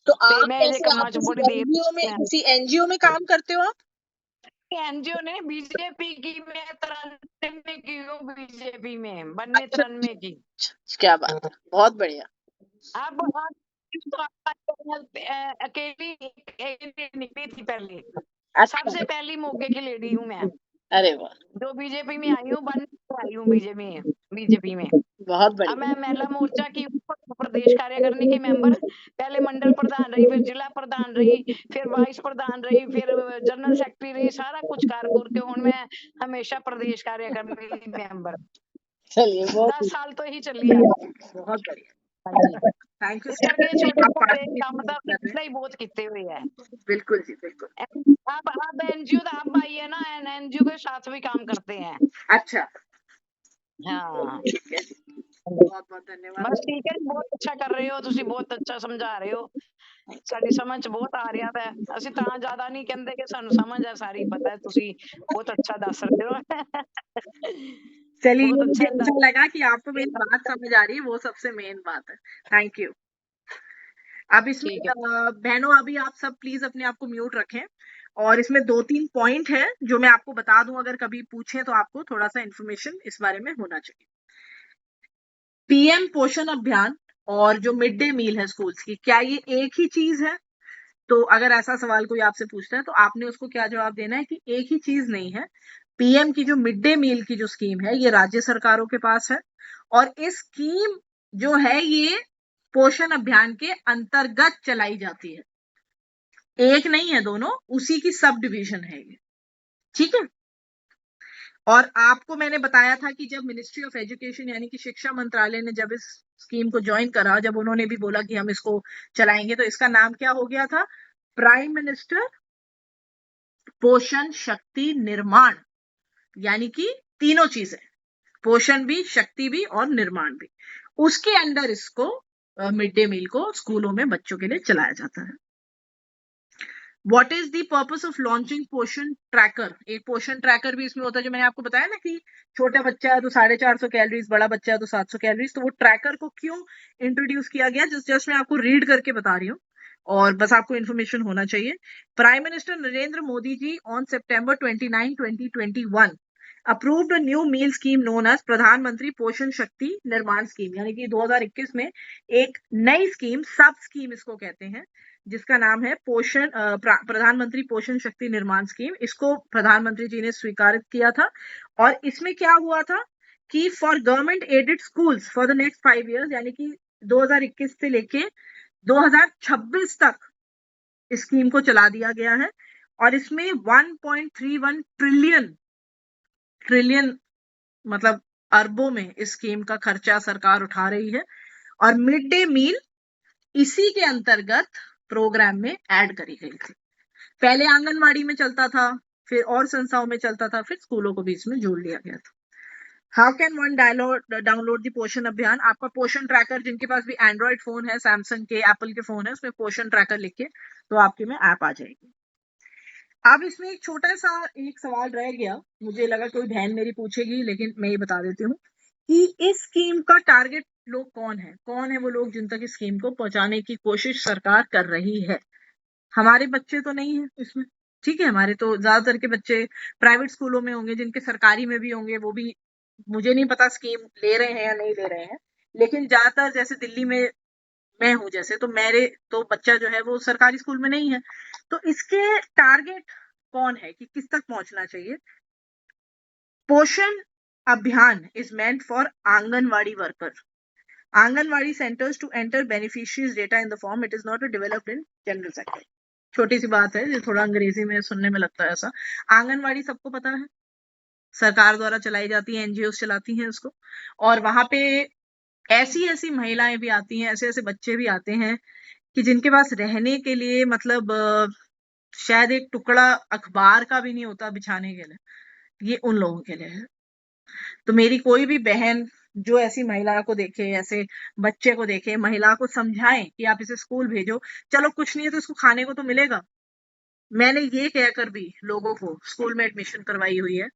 तो ਤੇ आप ਮੈਂ ਇਹਦੇ कैसे, आप ਕੰਮਾਂ ਚ किसी बड़ी देर एनजीओ में, किसी एनजीओ में काम करते हो आप? एनजीओ ने बीजेपी की, मैं 93 में की हूँ बीजेपी में, बनने अच्छा 93 की। क्या बात है, बहुत बढ़िया। अब तो अकेली निकली थी पहले, अच्छा, सबसे पहली मोगे की लेडी हूँ मैं, अरे वाह, जो बीजेपी में आई हूँ, बनने आई हूँ बीजेपी में। बहुत अब बढ़िया। मैं महिला मोर्चा की प्रदेश कार्यकारिणी की मेंबर, पहले मंडल प्रधान रही, फिर जिला प्रधान रही, फिर वाइस प्रधान रही, फिर जनरल सेक्रेटरी रही, सारा कुछ कर गुर के हूँ मैं हमेशा प्रदेश कार्यकारिणी मेंबर। चलिए, बहुत 10 साल तो ही चली आ। बहुत बढ़िया, हाँ जी, थैंक यू इस सो करके मच छोटे आप मोटे पार्टिसिपेट काम तो कर रहे हैं। ही बहुत किते हुए है। बिल्कुल जी, बिल्कुल। अब एनजीओ तो अब आई है ना, एनजीओ के साथ भी काम करते हैं। अच्छा, हाँ, ठीक है, बहुत बहुत धन्यवाद। बस ठीक है, बहुत अच्छा कर रहे हो, ਤੁਸੀਂ ਬਹੁਤ ਅੱਛਾ ਸਮਝਾ ਰਹੇ ਹੋ, ਸਾਡੀ ਸਮਝ ਚ ਬਹੁਤ ਆ ਰਿਹਾ ਹੈ। ਅਸੀਂ ਤਾਂ ਜ਼ਿਆਦਾ ਨਹੀਂ ਕਹਿੰਦੇ ਕਿ ਸਾਨੂੰ ਸਮਝ ਹੈ ਸਾਰੀ, ਪਤਾ ਹੈ ਤੁਸੀਂ ਬਹੁਤ ਅੱਛਾ ਦੱਸ ਰਹੇ ਹੋ। चलिए, बहुत मुझे अच्छा अच्छा लगा कि आपको मेरी बात समझ आ रही है, वो सबसे मेन बात है। Thank you. अब इसमें ठीक है। बहनों, अभी आप सब प्लीज अपने आप को म्यूट रखें और इसमें 2-3 पॉइंट है जो मैं आपको बता दूं, अगर कभी पूछे तो आपको थोड़ा सा इंफॉर्मेशन इस बारे में होना चाहिए। पीएम पोषण अभियान और जो मिड डे मील है स्कूल्स की, क्या ये एक ही चीज है? तो अगर ऐसा सवाल कोई आपसे पूछता है तो आपने उसको क्या जवाब देना है कि एक ही चीज नहीं है। पीएम की जो मिड डे मील की जो स्कीम है ये राज्य सरकारों के पास है, और इस स्कीम जो है ये पोषण अभियान के अंतर्गत चलाई जाती है। एक नहीं है, दोनों उसी की सब डिवीजन है ये, ठीक है। और आपको मैंने बताया था कि जब मिनिस्ट्री ऑफ एजुकेशन यानी कि शिक्षा मंत्रालय ने जब इस स्कीम को ज्वाइन करा, जब उन्होंने भी बोला कि हम इसको चलाएंगे, तो इसका नाम क्या हो गया था? प्राइम मिनिस्टर पोषण शक्ति निर्माण, यानी कि तीनों चीजें, पोषण भी, शक्ति भी और निर्माण भी, उसके अंडर इसको मिड डे मील को स्कूलों में बच्चों के लिए चलाया जाता है। What is the purpose of launching पोषण ट्रैकर? एक पोषण ट्रैकर भी इसमें होता है, जो मैंने आपको बताया ना कि छोटा बच्चा है तो 450 कैलोरीज, बड़ा बच्चा है तो 700 कैलोरीज। तो वो ट्रैकर को क्यों इंट्रोड्यूस किया गया, जस्ट मैं आपको रीड करके बता रही हूँ और बस आपको इन्फॉर्मेशन होना चाहिए। Prime minister Narendra Modi ji on September 29, 2021 approved a new meal scheme known as प्रधानमंत्री पोषण शक्ति निर्माण स्कीम, यानी कि 2021 में एक नई स्कीम, सब स्कीम इसको कहते हैं, जिसका नाम है पोषण प्रधानमंत्री पोषण शक्ति निर्माण स्कीम। इसको प्रधानमंत्री जी ने स्वीकार किया था। और इसमें क्या हुआ था कि for government aided schools for the next 5 years, यानी कि 2021 से लेके 2026 तक इस स्कीम को चला दिया गया है। और इसमें 1.31 ट्रिलियन मतलब अरबों में इस स्कीम का खर्चा सरकार उठा रही है। और मिड डे मील इसी के अंतर्गत प्रोग्राम में ऐड करी गई थी। पहले आंगनवाड़ी में चलता था, फिर और संस्थाओं में चलता था, फिर स्कूलों को भी इसमें जोड़ लिया गया था। How can one download the पोषण अभियान? आपका पोषण ट्रैकर, जिनके पास भी एंड्रॉइड फोन है, सैमसंग के, एप्पल के फोन है, उसमें पोषण ट्रैकर लिख के तो आपके में ऐप आ जाएगी। अब इसमें एक छोटा सा एक सवाल रह गया, मुझे लगा कोई बहन मेरी पूछेगी, लेकिन मैं ये बता देती हूँ कि इस स्कीम का टारगेट लोग कौन है वो लोग जिन तक इस स्कीम को पहुंचाने की कोशिश सरकार कर रही है। हमारे बच्चे तो नहीं है इसमें, ठीक है, हमारे तो ज्यादातर के बच्चे प्राइवेट स्कूलों में होंगे, जिनके सरकारी में भी होंगे, वो भी मुझे नहीं पता स्कीम ले रहे हैं या नहीं ले रहे हैं। लेकिन ज्यादातर जैसे दिल्ली में मैं हूं, जैसे तो मेरे तो बच्चा जो है वो सरकारी स्कूल में नहीं है। तो इसके टारगेट कौन है कि किस तक पहुंचना चाहिए? Poshan Abhiyan is meant for anganwadi worker, anganwadi centres to enter beneficiaries data in the form it is not developed in general sector. छोटी सी बात है, जो थोड़ा अंग्रेजी में सुनने में लगता है ऐसा। आंगनवाड़ी सबको पता है, सरकार द्वारा चलाई जाती है, एनजीओ चलाती हैं उसको। और वहां पे ऐसी महिलाएं भी आती हैं, ऐसे बच्चे भी आते हैं कि जिनके पास रहने के लिए मतलब शायद एक टुकड़ा अखबार का भी नहीं होता बिछाने के लिए, ये उन लोगों के लिए है। तो मेरी कोई भी बहन जो ऐसी महिला को देखे, ऐसे बच्चे को देखे, महिला को समझाएं कि आप इसे स्कूल भेजो, चलो कुछ नहीं है तो इसको खाने को तो मिलेगा। मैंने ये कहकर भी लोगों को स्कूल में एडमिशन करवाई हुई है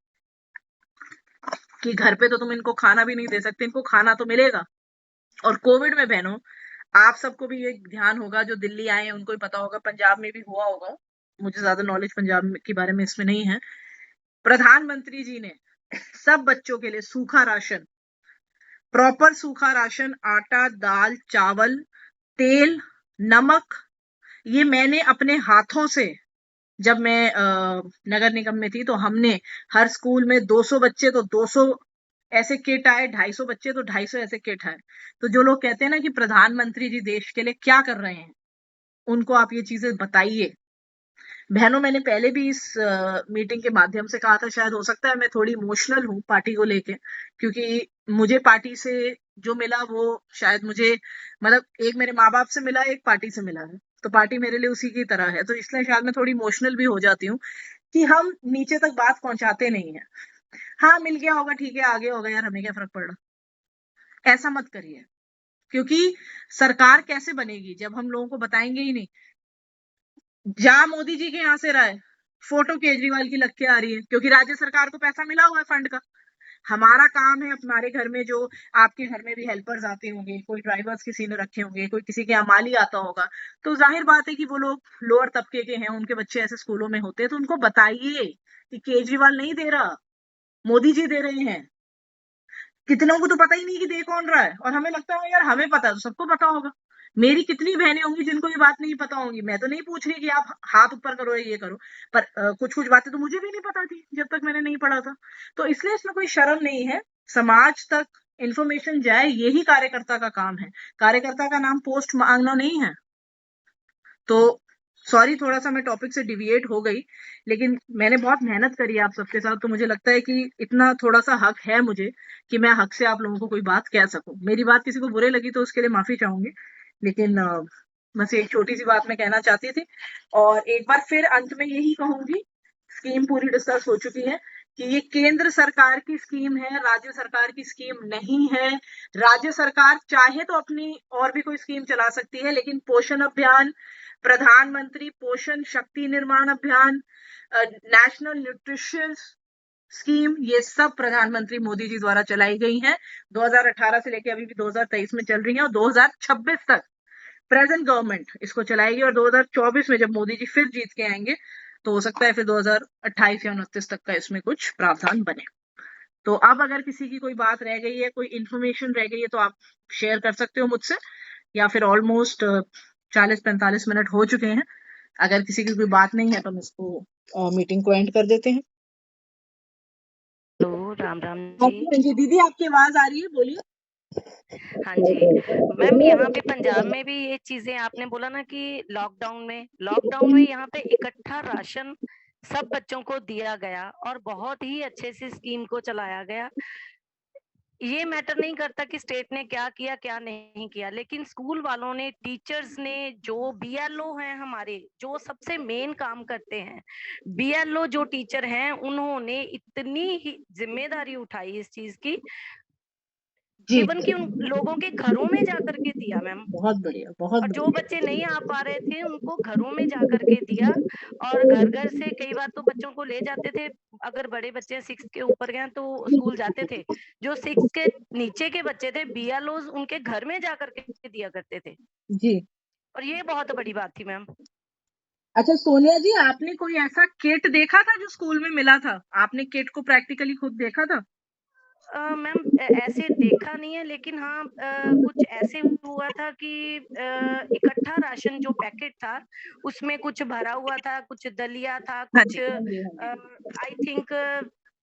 कि घर पे तो तुम इनको खाना भी नहीं दे सकते, इनको खाना तो मिलेगा। और कोविड में बहनों, आप सबको भी ये ध्यान होगा, जो दिल्ली आए हैं उनको ही पता होगा, पंजाब में भी हुआ होगा, मुझे ज्यादा नॉलेज पंजाब के बारे में इसमें नहीं है। प्रधानमंत्री जी ने सब बच्चों के लिए सूखा राशन, प्रॉपर सूखा राशन, आटा, दाल, चावल, तेल, नमक, ये मैंने अपने हाथों से, जब मैं नगर निगम में थी तो हमने हर स्कूल में 200 बच्चे तो 200 ऐसे किट आए, 250 बच्चे तो 250 ऐसे किट आए। तो जो लोग कहते हैं ना कि प्रधानमंत्री जी देश के लिए क्या कर रहे हैं, उनको आप ये चीजें बताइए। बहनों, मैंने पहले भी इस मीटिंग के माध्यम से कहा था, शायद हो सकता है मैं थोड़ी इमोशनल हूँ पार्टी को लेके, क्योंकि मुझे पार्टी से जो मिला वो शायद मुझे मतलब एक मेरे माँ बाप से मिला, एक पार्टी से मिला है, तो पार्टी मेरे लिए उसी की तरह है। तो इसलिए शायद मैं थोड़ी इमोशनल भी हो जाती हूँ कि हम नीचे तक बात पहुंचाते नहीं है। हाँ, मिल गया होगा, ठीक है, आगे होगा, यार हमें क्या फर्क पड़ रहा। ऐसा मत करिए, क्योंकि सरकार कैसे बनेगी जब हम लोगों को बताएंगे ही नहीं। जा मोदी जी के यहाँ से रहा है, फोटो केजरीवाल की लग के आ रही है, क्योंकि राज्य सरकार को पैसा मिला हुआ है फंड का। हमारा काम है हमारे घर में, जो आपके घर में भी हेल्पर्स आते होंगे, कोई ड्राइवर्स किसी ने रखे होंगे, कोई किसी के यहाँ माली आता होगा, तो जाहिर बात है कि वो लोग लोअर तबके के हैं, उनके बच्चे ऐसे स्कूलों में होते हैं, तो उनको बताइए कि केजरीवाल नहीं दे रहा, मोदी जी दे रहे हैं। कितनों को तो पता ही नहीं कि दे कौन रहा है, और हमें लगता है यार हमें पता है तो सबको पता होगा। मेरी कितनी बहनें होंगी जिनको ये बात नहीं पता होंगी, मैं तो नहीं पूछ रही कि आप हाथ ऊपर करो या ये करो, पर कुछ कुछ बातें तो मुझे भी नहीं पता थी जब तक मैंने नहीं पढ़ा था। तो इसलिए इसमें कोई शर्म नहीं है, समाज तक इन्फॉर्मेशन जाए, यही कार्यकर्ता का काम है। कार्यकर्ता का नाम पोस्ट मांगना नहीं है। तो सॉरी, थोड़ा सा मैं टॉपिक से डिविएट हो गई, लेकिन मैंने बहुत मेहनत करी है आप सबके साथ, तो मुझे लगता है कि इतना थोड़ा सा हक है मुझे कि मैं हक से आप लोगों को कोई बात कह सकूं। मेरी बात किसी को बुरे लगी तो उसके लिए माफी चाहूंगी, लेकिन बस एक छोटी सी बात मैं कहना चाहती थी। और एक बार फिर अंत में यही कहूंगी, स्कीम पूरी डिस्कस हो चुकी है कि ये केंद्र सरकार की स्कीम है, राज्य सरकार की स्कीम नहीं है। राज्य सरकार चाहे तो अपनी और भी कोई स्कीम चला सकती है, लेकिन पोषण अभियान, प्रधानमंत्री पोषण शक्ति निर्माण अभियान, नेशनल न्यूट्रिशन स्कीम, ये सब प्रधानमंत्री मोदी जी द्वारा चलाई गई हैं। 2018 से लेकर अभी भी 2023 में चल रही हैं, और 2026 तक प्रेजेंट गवर्नमेंट इसको चलाएगी, और 2024 में जब मोदी जी फिर जीत के आएंगे तो हो सकता है फिर 2028 या 29 तक का इसमें कुछ प्रावधान बने। तो अब अगर किसी की कोई बात रह गई है, कोई इन्फॉर्मेशन रह गई है, तो आप शेयर कर सकते हो मुझसे, या फिर ऑलमोस्ट 40-45 मिनट हो चुके हैं। अगर किसी की कोई बात नहीं है तो हम इसको मीटिंग को एंड कर देते हैं। हेलो, राम राम हाँ जी। जी दीदी, आपकी आवाज आ रही है, बोलिए। हाँ जी मैम, यहाँ पे पंजाब में भी ये चीजें आपने बोला ना कि लॉकडाउन में यहाँ पे इकट्ठा राशन सब बच्चों को दिया गया और बहुत ही अच्छे से स्कीम को चलाया गया। ये मैटर नहीं करता कि स्टेट ने क्या किया क्या नहीं किया, लेकिन स्कूल वालों ने, टीचर्स ने, जो बीएलओ हैं हमारे, जो सबसे मेन काम करते हैं, बीएलओ जो टीचर हैं, उन्होंने इतनी ही जिम्मेदारी उठाई इस चीज की, इवन कि उन लोगों के घरों में जाकर के दिया मैम। बहुत बढ़िया, बहुत और जो बढ़िया। बच्चे नहीं आ पा रहे थे उनको घरों में जाकर के दिया, और घर घर से कई बार तो बच्चों को ले जाते थे। अगर बड़े बच्चे 6 के ऊपर गए तो स्कूल जाते थे, जो 6 के नीचे के बच्चे थे, बीएलओ उनके घर में जाकर के दिया करते थे, जी। और ये बहुत बड़ी बात थी मैम। अच्छा सोनिया जी, आपने कोई ऐसा किट देखा था जो स्कूल में मिला था? आपने किट को प्रैक्टिकली खुद देखा था? मैम ऐसे देखा नहीं है, लेकिन हाँ कुछ ऐसे हुआ था कि इकट्ठा राशन जो पैकेट था उसमें कुछ भरा हुआ था, कुछ दलिया था, हाँ कुछ जी, हाँ जी, हाँ जी। आई थिंक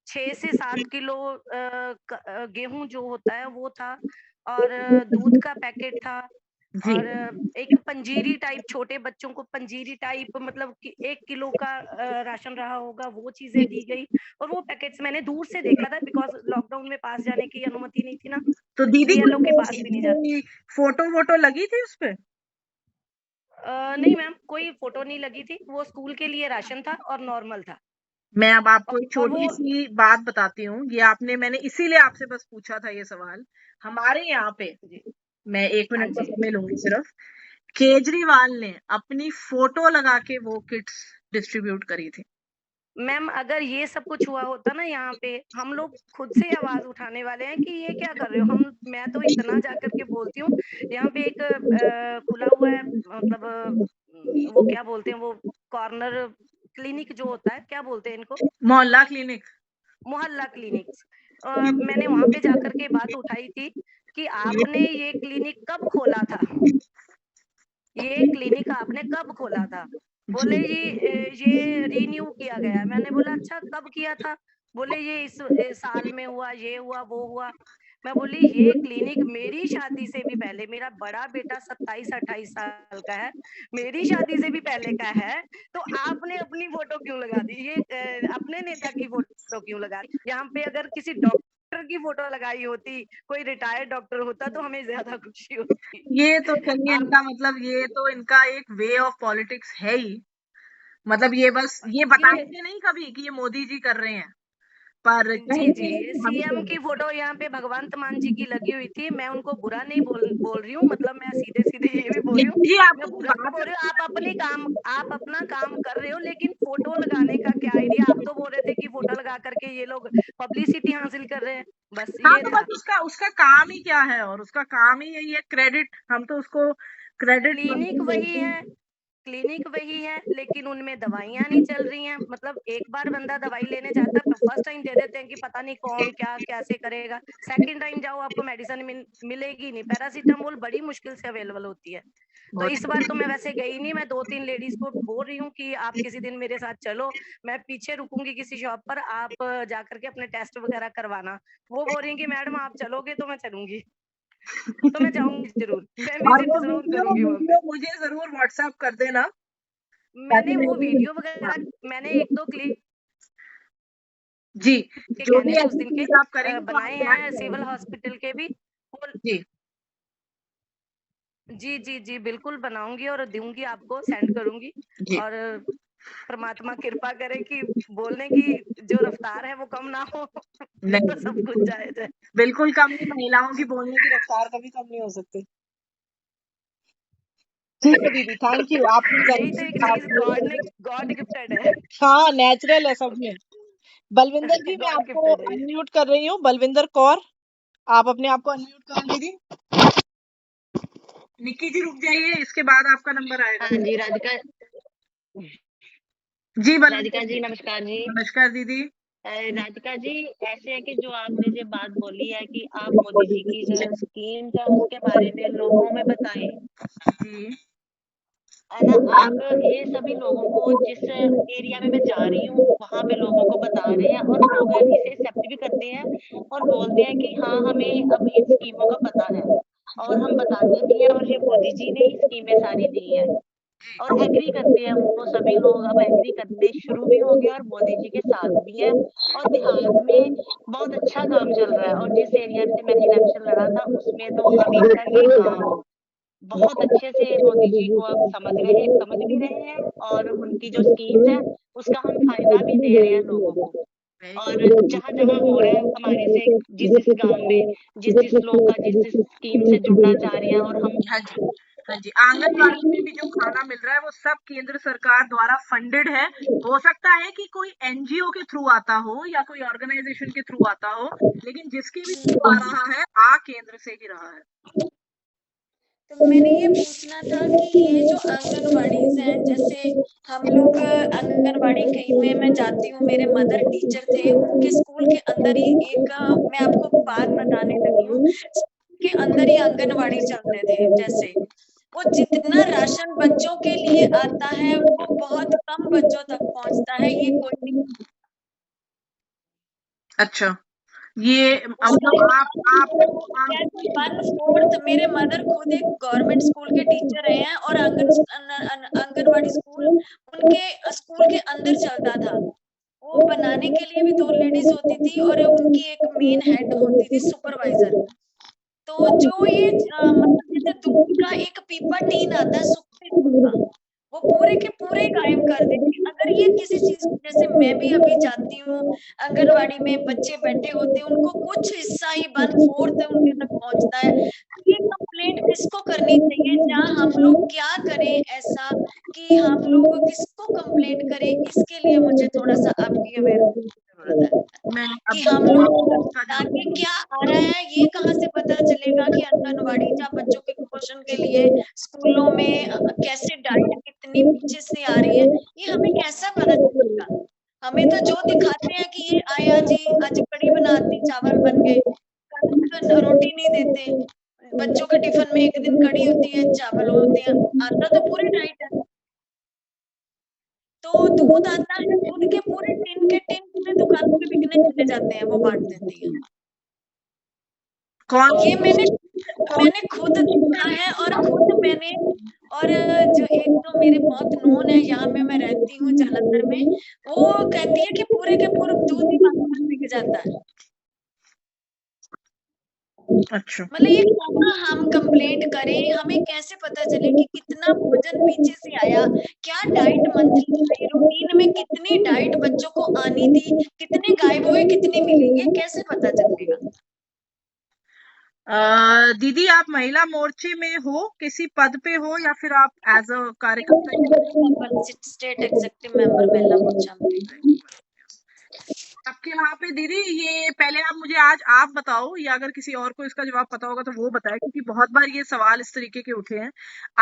6 से 7 किलो गेहूं जो होता है वो था, और दूध का पैकेट था, जी। और एक पंजीरी टाइप, छोटे बच्चों को पंजीरी टाइप, मतलब कि 1 किलो का राशन रहा होगा, वो चीजें दी गई। और वो पैकेट्स मैंने दूर से देखा था, बिकॉज लॉकडाउन में पास जाने की अनुमति नहीं थी ना, तो दीदी बीएलओ के पास भी नहीं जाते। कोई फोटो वोटो लगी थी उस पे? नहीं मैम, कोई फोटो नहीं लगी थी, वो स्कूल के लिए राशन था और नॉर्मल था। मैं अब आपको एक और छोटी वो सी बात बताती हूँ, ये मैंने इसीलिए आपसे बस पूछा था ये सवाल। हमारे यहाँ पे, जी, मैं 1 हाँ मिनट का जी समय लूंगी सिर्फ, केजरीवाल ने अपनी फोटो लगा के वो किट्स डिस्ट्रीब्यूट करी थी। मैम, अगर ये सब कुछ हुआ होता ना यहाँ पे, हम लोग खुद से आवाज उठाने वाले हैं कि ये क्या कर रहे हो। मैं तो इतना जाकर के बोलती हूँ, यहाँ पे एक खुला हुआ है, मतलब वो क्या बोलते हैं, वो कॉर्नर क्लिनिक जो होता है, क्या बोलते हैं इनको, मोहल्ला क्लिनिक। मोहल्ला क्लिनिक्स। मैंने वहां पे जाकर के बात उठाई थी कि आपने ये क्लिनिक कब खोला था, ये क्लिनिक आपने कब खोला था? बोले जी ये रिन्यू किया गया है। मैंने बोला अच्छा कब किया था? बोले ये इस साल में हुआ, ये हुआ, वो हुआ। मैं बोली ये क्लिनिक मेरी शादी से भी पहले, मेरा बड़ा बेटा 27-28 साल का है, मेरी शादी से भी पहले का है, तो आपने अपनी फोटो क्यों लगा दी? ये अपने नेता की फोटो क्यों लगा दी? यहाँ पे अगर किसी डॉक्टर की फोटो लगाई होती, कोई रिटायर्ड डॉक्टर होता, तो हमें ज्यादा खुशी होती। ये तो चलिए आप इनका मतलब, ये तो इनका एक वे ऑफ पॉलिटिक्स है ही। मतलब ये बस ये ये बताएंगे नहीं कभी कि ये मोदी जी कर रहे हैं, पर जी, कहेंगे जी, कि हम सीएम की फोटो यहाँ पे भगवंत मान जी की लगी हुई थी। मैं उनको बुरा नहीं बोल रही हूँ, मतलब मैं सीधे-सीधे ये भी बोल रही हूँ, जी मैं आपको पूरा बात बोल रही हूँ, आप अपना काम कर रहे हो, लेकिन फोटो लगाने का क्या आइडिया? आप तो बोल रहे थे कि फोटो लगा करके ये लोग पब्लिसिटी हासिल कर रहे हैं, बस हाँ ये तो था। बस उसका उसका काम ही क्या है, और उसका काम ही यही है क्रेडिट, हम तो उसको क्रेडिट क्लिनिक वही है, क्लिनिक वही है, लेकिन उनमें दवाइयाँ नहीं चल रही हैं। मतलब एक बार बंदा दवाई लेने जाता है, फर्स्ट टाइम दे देते हैं कि पता नहीं कौन क्या कैसे करेगा, सेकंड टाइम जाओ आपको मेडिसिन मिलेगी नहीं, पैरासीटामोल बड़ी मुश्किल से अवेलेबल होती है। तो इस बार तो मैं वैसे गई नहीं, मैं 2-3 लेडीज को बोल रही हूँ कि आप किसी दिन मेरे साथ चलो, मैं पीछे रुकूंगी किसी शॉप पर, आप जा करके अपने टेस्ट वगैरह करवाना। वो बोल रही हैं कि मैडम आप चलोगे तो मैं चलूंगी, तो मैं जाऊंगी जरूर, मैं और विजिट वो जरूर वीडियो करूंगी वहां पे। वीडियो मुझे जरूर व्हाट्सएप कर देना, ताकि मैंने मैं वो भी वीडियो वगैरह मैंने 1-2 क्लिप जी, के जो कहने भी से उस ऐसी दिन के चीज आप करेंगे तो आप बनाए टैग हैं सिविल करेंगे। हॉस्पिटल के भी। और जी जी, जी, जी, बिल्कुल बनाऊँगी और दूँगी आपको, सेंड करूँगी। जी और परमात्मा कृपा करे कि बोलने की जो रफ्तार है वो कम ना हो, तो नहीं, सब कुछ जायज़ है। बिल्कुल कम नहीं, महिलाओं की बोलने की रफ्तार कभी कम नहीं हो सकती। ठीक है दीदी, थैंक यू, आपने यही तो एक चीज़ गॉड गिफ्टेड है, हाँ नेचुरल है सब में। बलविंदर जी मैं गॉड आपको गिफ्टेड है ये। अनम्यूट कर रही हूँ, बलविंदर कौर, आप अपने आप को अनम्यूट करें दीदी। निक्की जी रुक जाइए, इसके बाद आपका नंबर आएगा। हाँ जी, राधिका जी राधिका बलविंदर जी जी, नमस्कार जी। नमस्कार दीदी। राधिका जी, ऐसे है कि जो आपने जो बात बोली है कि आप मोदी जी की जो स्कीम है उसके बारे में लोगों में बताएं, जी है ना। आप ये सभी लोगों को, जिस एरिया में मैं जा रही हूँ वहां पे लोगों को बता रहे हैं, और लोग इसे एक्सेप्ट भी करते हैं और बोलते हैं कि हाँ हमें अब इन स्कीमों का पता है और हम बताते भी हैं, और ये मोदी जी ने स्कीमें सारी दी हैं और एग्री करते हैं। वो सभी लोग अब एग्री करने शुरू भी हो गए और मोदी जी के साथ भी है। और देहात में बहुत अच्छा काम चल रहा है, और जिस एरिया से मैंने इलेक्शन लड़ा था उसमें तो अभी तक ये गांव बहुत अच्छे से मोदी जी को अब समझ भी रहे हैं, और उनकी जो स्कीम्स है उसका हम फायदा भी दे रहे हैं लोगों को। और जहाँ जहाँ हो रहा है हमारे से, जिस जिस गांव में जिस जिस लोग का जिस जिस स्कीम से जुड़ना चाह रहे हैं, और हम हाँ जी हाँ जी, आंगनबाड़ी में भी जो खाना मिल रहा है वो सब केंद्र सरकार द्वारा फंडेड है। हो सकता है कि कोई एनजीओ के थ्रू आता हो या कोई ऑर्गेनाइजेशन के थ्रू आता हो, लेकिन जिसके भी थ्रू आ रहा है आ केंद्र से ही रहा है। तो मैंने ये पूछना था कि ये जो आंगनवाड़ीज हैं, जैसे हम लोग आंगनवाड़ी कहीं में मैं जाती हूँ, मेरे मदर टीचर थे, उनके स्कूल के अंदर ही एक मैं आपको बात बताने लगी हूँ, स्कूल के अंदर ही आंगनवाड़ी चलते थे। जैसे वो जितना राशन बच्चों के लिए आता है वो बहुत कम बच्चों तक पहुंचता है, ये कोई अच्छा, ये मतलब आपको वन फोर्थ मेरे मदर खुद एक गवर्नमेंट स्कूल के टीचर रहे हैं, और आंगनवाड़ी स्कूल उनके स्कूल के अंदर चलता था। वो बनाने के लिए भी 2 लेडीज होती थी और उनकी एक मेन हेड होती थी सुपरवाइजर। तो जो ये मतलब जैसे दूध का एक पीपा टीन आता है सूखे दूध का, वो पूरे के पूरे गायब कर देंगे। अगर ये किसी चीज, जैसे मैं भी अभी जाती हूँ आंगनवाड़ी में, बच्चे बैठे होते हैं, उनको कुछ हिस्सा ही 1/4 उनके तक पहुंचता है, तो ये कंप्लेंट किसको करनी चाहिए, जहाँ हम लोग क्या करें ऐसा कि हम लोग किसको कंप्लेंट करें, इसके लिए मुझे थोड़ा सा आपकी अवेयरनेस की जरूरत है मैं कि अब हम लोग इसका आगे जरूर क्या आ रहा है, ये कहाँ से पता चलेगा कि आंगनवाड़ी जहाँ बच्चों के कुपोषण के लिए स्कूलों में कैसे डाइट कितनी पीछे से आ रही है, ये हमें कैसा पता चलेगा। हमें तो जो दिखाते हैं कि ये आया जी, आज कढ़ी बनाती चावल बन गए, कल रोटी नहीं देते, बच्चों के टिफिन में एक दिन कढ़ी होती है, चावल होते हैं, आता तो पूरी डाइट है। तो दूध आता है, दूध के पूरे टिन के टिन पूरे दुकानों पे बिकने चले जाते हैं, वो बांट देती है। कौन ये मैंने खुद देखा है, और खुद मैंने, और जो एक तो मेरे बहुत नोन है, यहाँ में मैं रहती हूँ जालंधर में, वो कहती है कि पूरे के पूरे दूध ही वहां पर बिक जाता है। अच्छा मतलब ये कहाँ हम कंप्लेंट करें, हमें कैसे पता चले कि कितना भोजन पीछे से आया, क्या डाइट मंथली आई, रूटीन में कितनी डाइट बच्चों को आनी थी, कितने गायब हुए, कितनी मिली, ये कैसे पता चलेगा। दीदी आप महिला मोर्चे में हो, किसी पद पे हो या फिर आप एज अ कार्यकर्ता? स्टेट एग्जीक्यूटिव मेंबर महिला मोर्चा में। आपके वहाँ पे दीदी ये पहले आप मुझे आज आप बताओ, या अगर किसी और को इसका जवाब पता होगा तो वो बताए, क्योंकि बहुत बार ये सवाल इस तरीके के उठे हैं।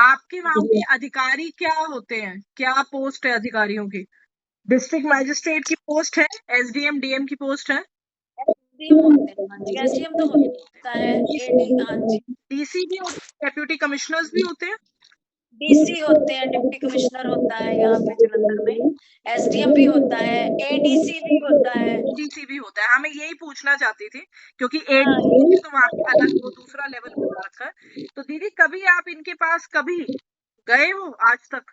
आपके वहाँ पे अधिकारी क्या होते हैं, क्या पोस्ट है अधिकारियों की? डिस्ट्रिक्ट मैजिस्ट्रेट की पोस्ट है, एसडीएम डीएम की पोस्ट है, एसडीएम होते हैं। हाँ जी, एसडीएम तो होता है, एडी, हाँ जी, डीसी भी होते हैं, डेप्यूटी कमिश्नर्स भी होते हैं, डीसी होते हैं, डिप्टी कमिश्नर होता है यहाँ पे जलंधर में, एसडीएम भी होता है, एडीसी भी होता है। एडीसी भी होता है। हाँ मैं यही पूछना चाहती थी, क्योंकि हाँ, एडीसी तो वहाँ पे अलग वो दूसरा लेवल बता रखा है। तो दीदी कभी आप इनके पास कभी गए हो आज तक?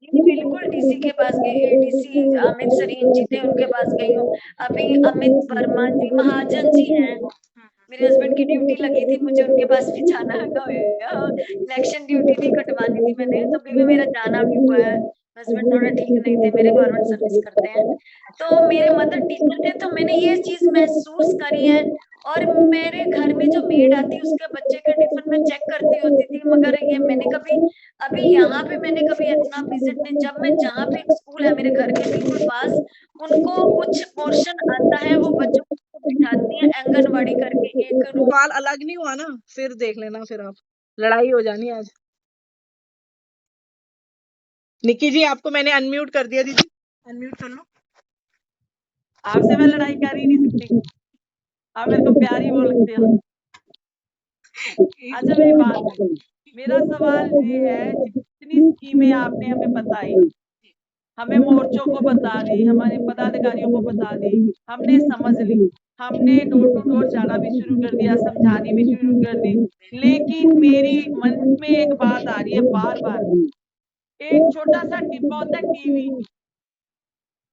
जी बिल्कुल, डीसी के पास गई, एडीसी अमित सरीन जी थे, उनके पास गई हूँ। अभी अमित वर्मा जी, महाजन जी हैं, मेरे हस्बैंड की ड्यूटी लगी थी, मुझे उनके पास भी जाना हुआ। इलेक्शन ड्यूटी थी, कटवानी थी मैंने, तो भी मेरा जाना भी हुआ है। हस्बैंड थोड़ा ठीक नहीं थे, मेरे गवर्नमेंट सर्विस करते हैं। तो मेरे मदर टीचर थे, तो मैंने ये चीज महसूस करी है। और मेरे घर में जो मेड आती उसके बच्चे के टिफिन में चेक करती होती थी, मगर ये मैंने कभी, अभी यहाँ पे मैंने कभी इतना विजिट नहीं, जब मैं जहाँ पे एक स्कूल है मेरे घर के बिल्कुल पास, उनको कुछ पोर्शन आता है, वो बच्चों को बिठाती है आंगनवाड़ी करके एक रूम। सवाल अलग नहीं हुआ ना, फिर देख लेना, फिर आप लड़ाई हो जानी आज। निक्की जी आपको मैंने अनम्यूट कर दिया, दीदी अनम्यूट कर लो। आपसे मैं लड़ाई कर ही नहीं सकती, आप मेरे को प्यार ही बोल सकते हो। अच्छा मेरी बात है, मेरा सवाल ये है, जितनी स्कीमें आपने हमें बताई, हमें मोर्चों को बता दी, हमारे पदाधिकारियों को बता दी, हमने समझ ली, हमने डोर टू डोर जाना भी शुरू कर दिया, समझानी भी शुरू कर दी, लेकिन मेरी मन में एक बात आ रही है बार बार, एक छोटा सा डिब्बा होता है टीवी,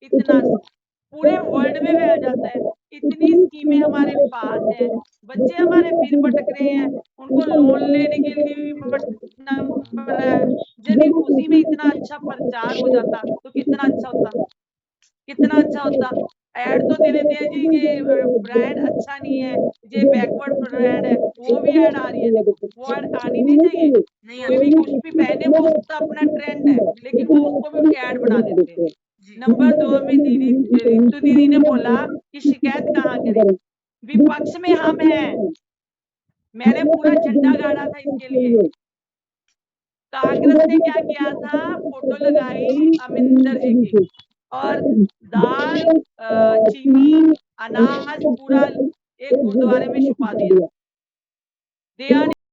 इतना पूरे वर्ल्ड में फैल जाता है, इतनी स्कीमें हमारे पास हैं, बच्चे हमारे फिर भटक रहे हैं, उनको लोन लेने के लिए भी भटकना पड़ रहा है। यदि उसी में इतना अच्छा प्रचार हो जाता तो कितना अच्छा होता, कितना अच्छा होता। ऐड तो दे देते हैं जी, ये ब्रांड अच्छा नहीं है, ये बैकवर्ड ब्रांड है, वो भी ऐड आ रही है, देखो वो ऐड आनी नहीं चाहिए। कोई भी कुछ भी पहने वो उसका अपना ट्रेंड है, लेकिन वो उसको भी ऐड बना देते हैं। नंबर 2 में दीदी रितु दीदी ने बोला कि शिकायत कहाँ करें, विपक्ष में हम हैं, मैंने पूरा झंडा गाड़ा था इसके लिए। कांग्रेस ने क्या किया था, फोटो लगाई अमरिंदर जी की, और दाल चीनी अनाज पूरा एक गुरुद्वारे में छुपा दिया।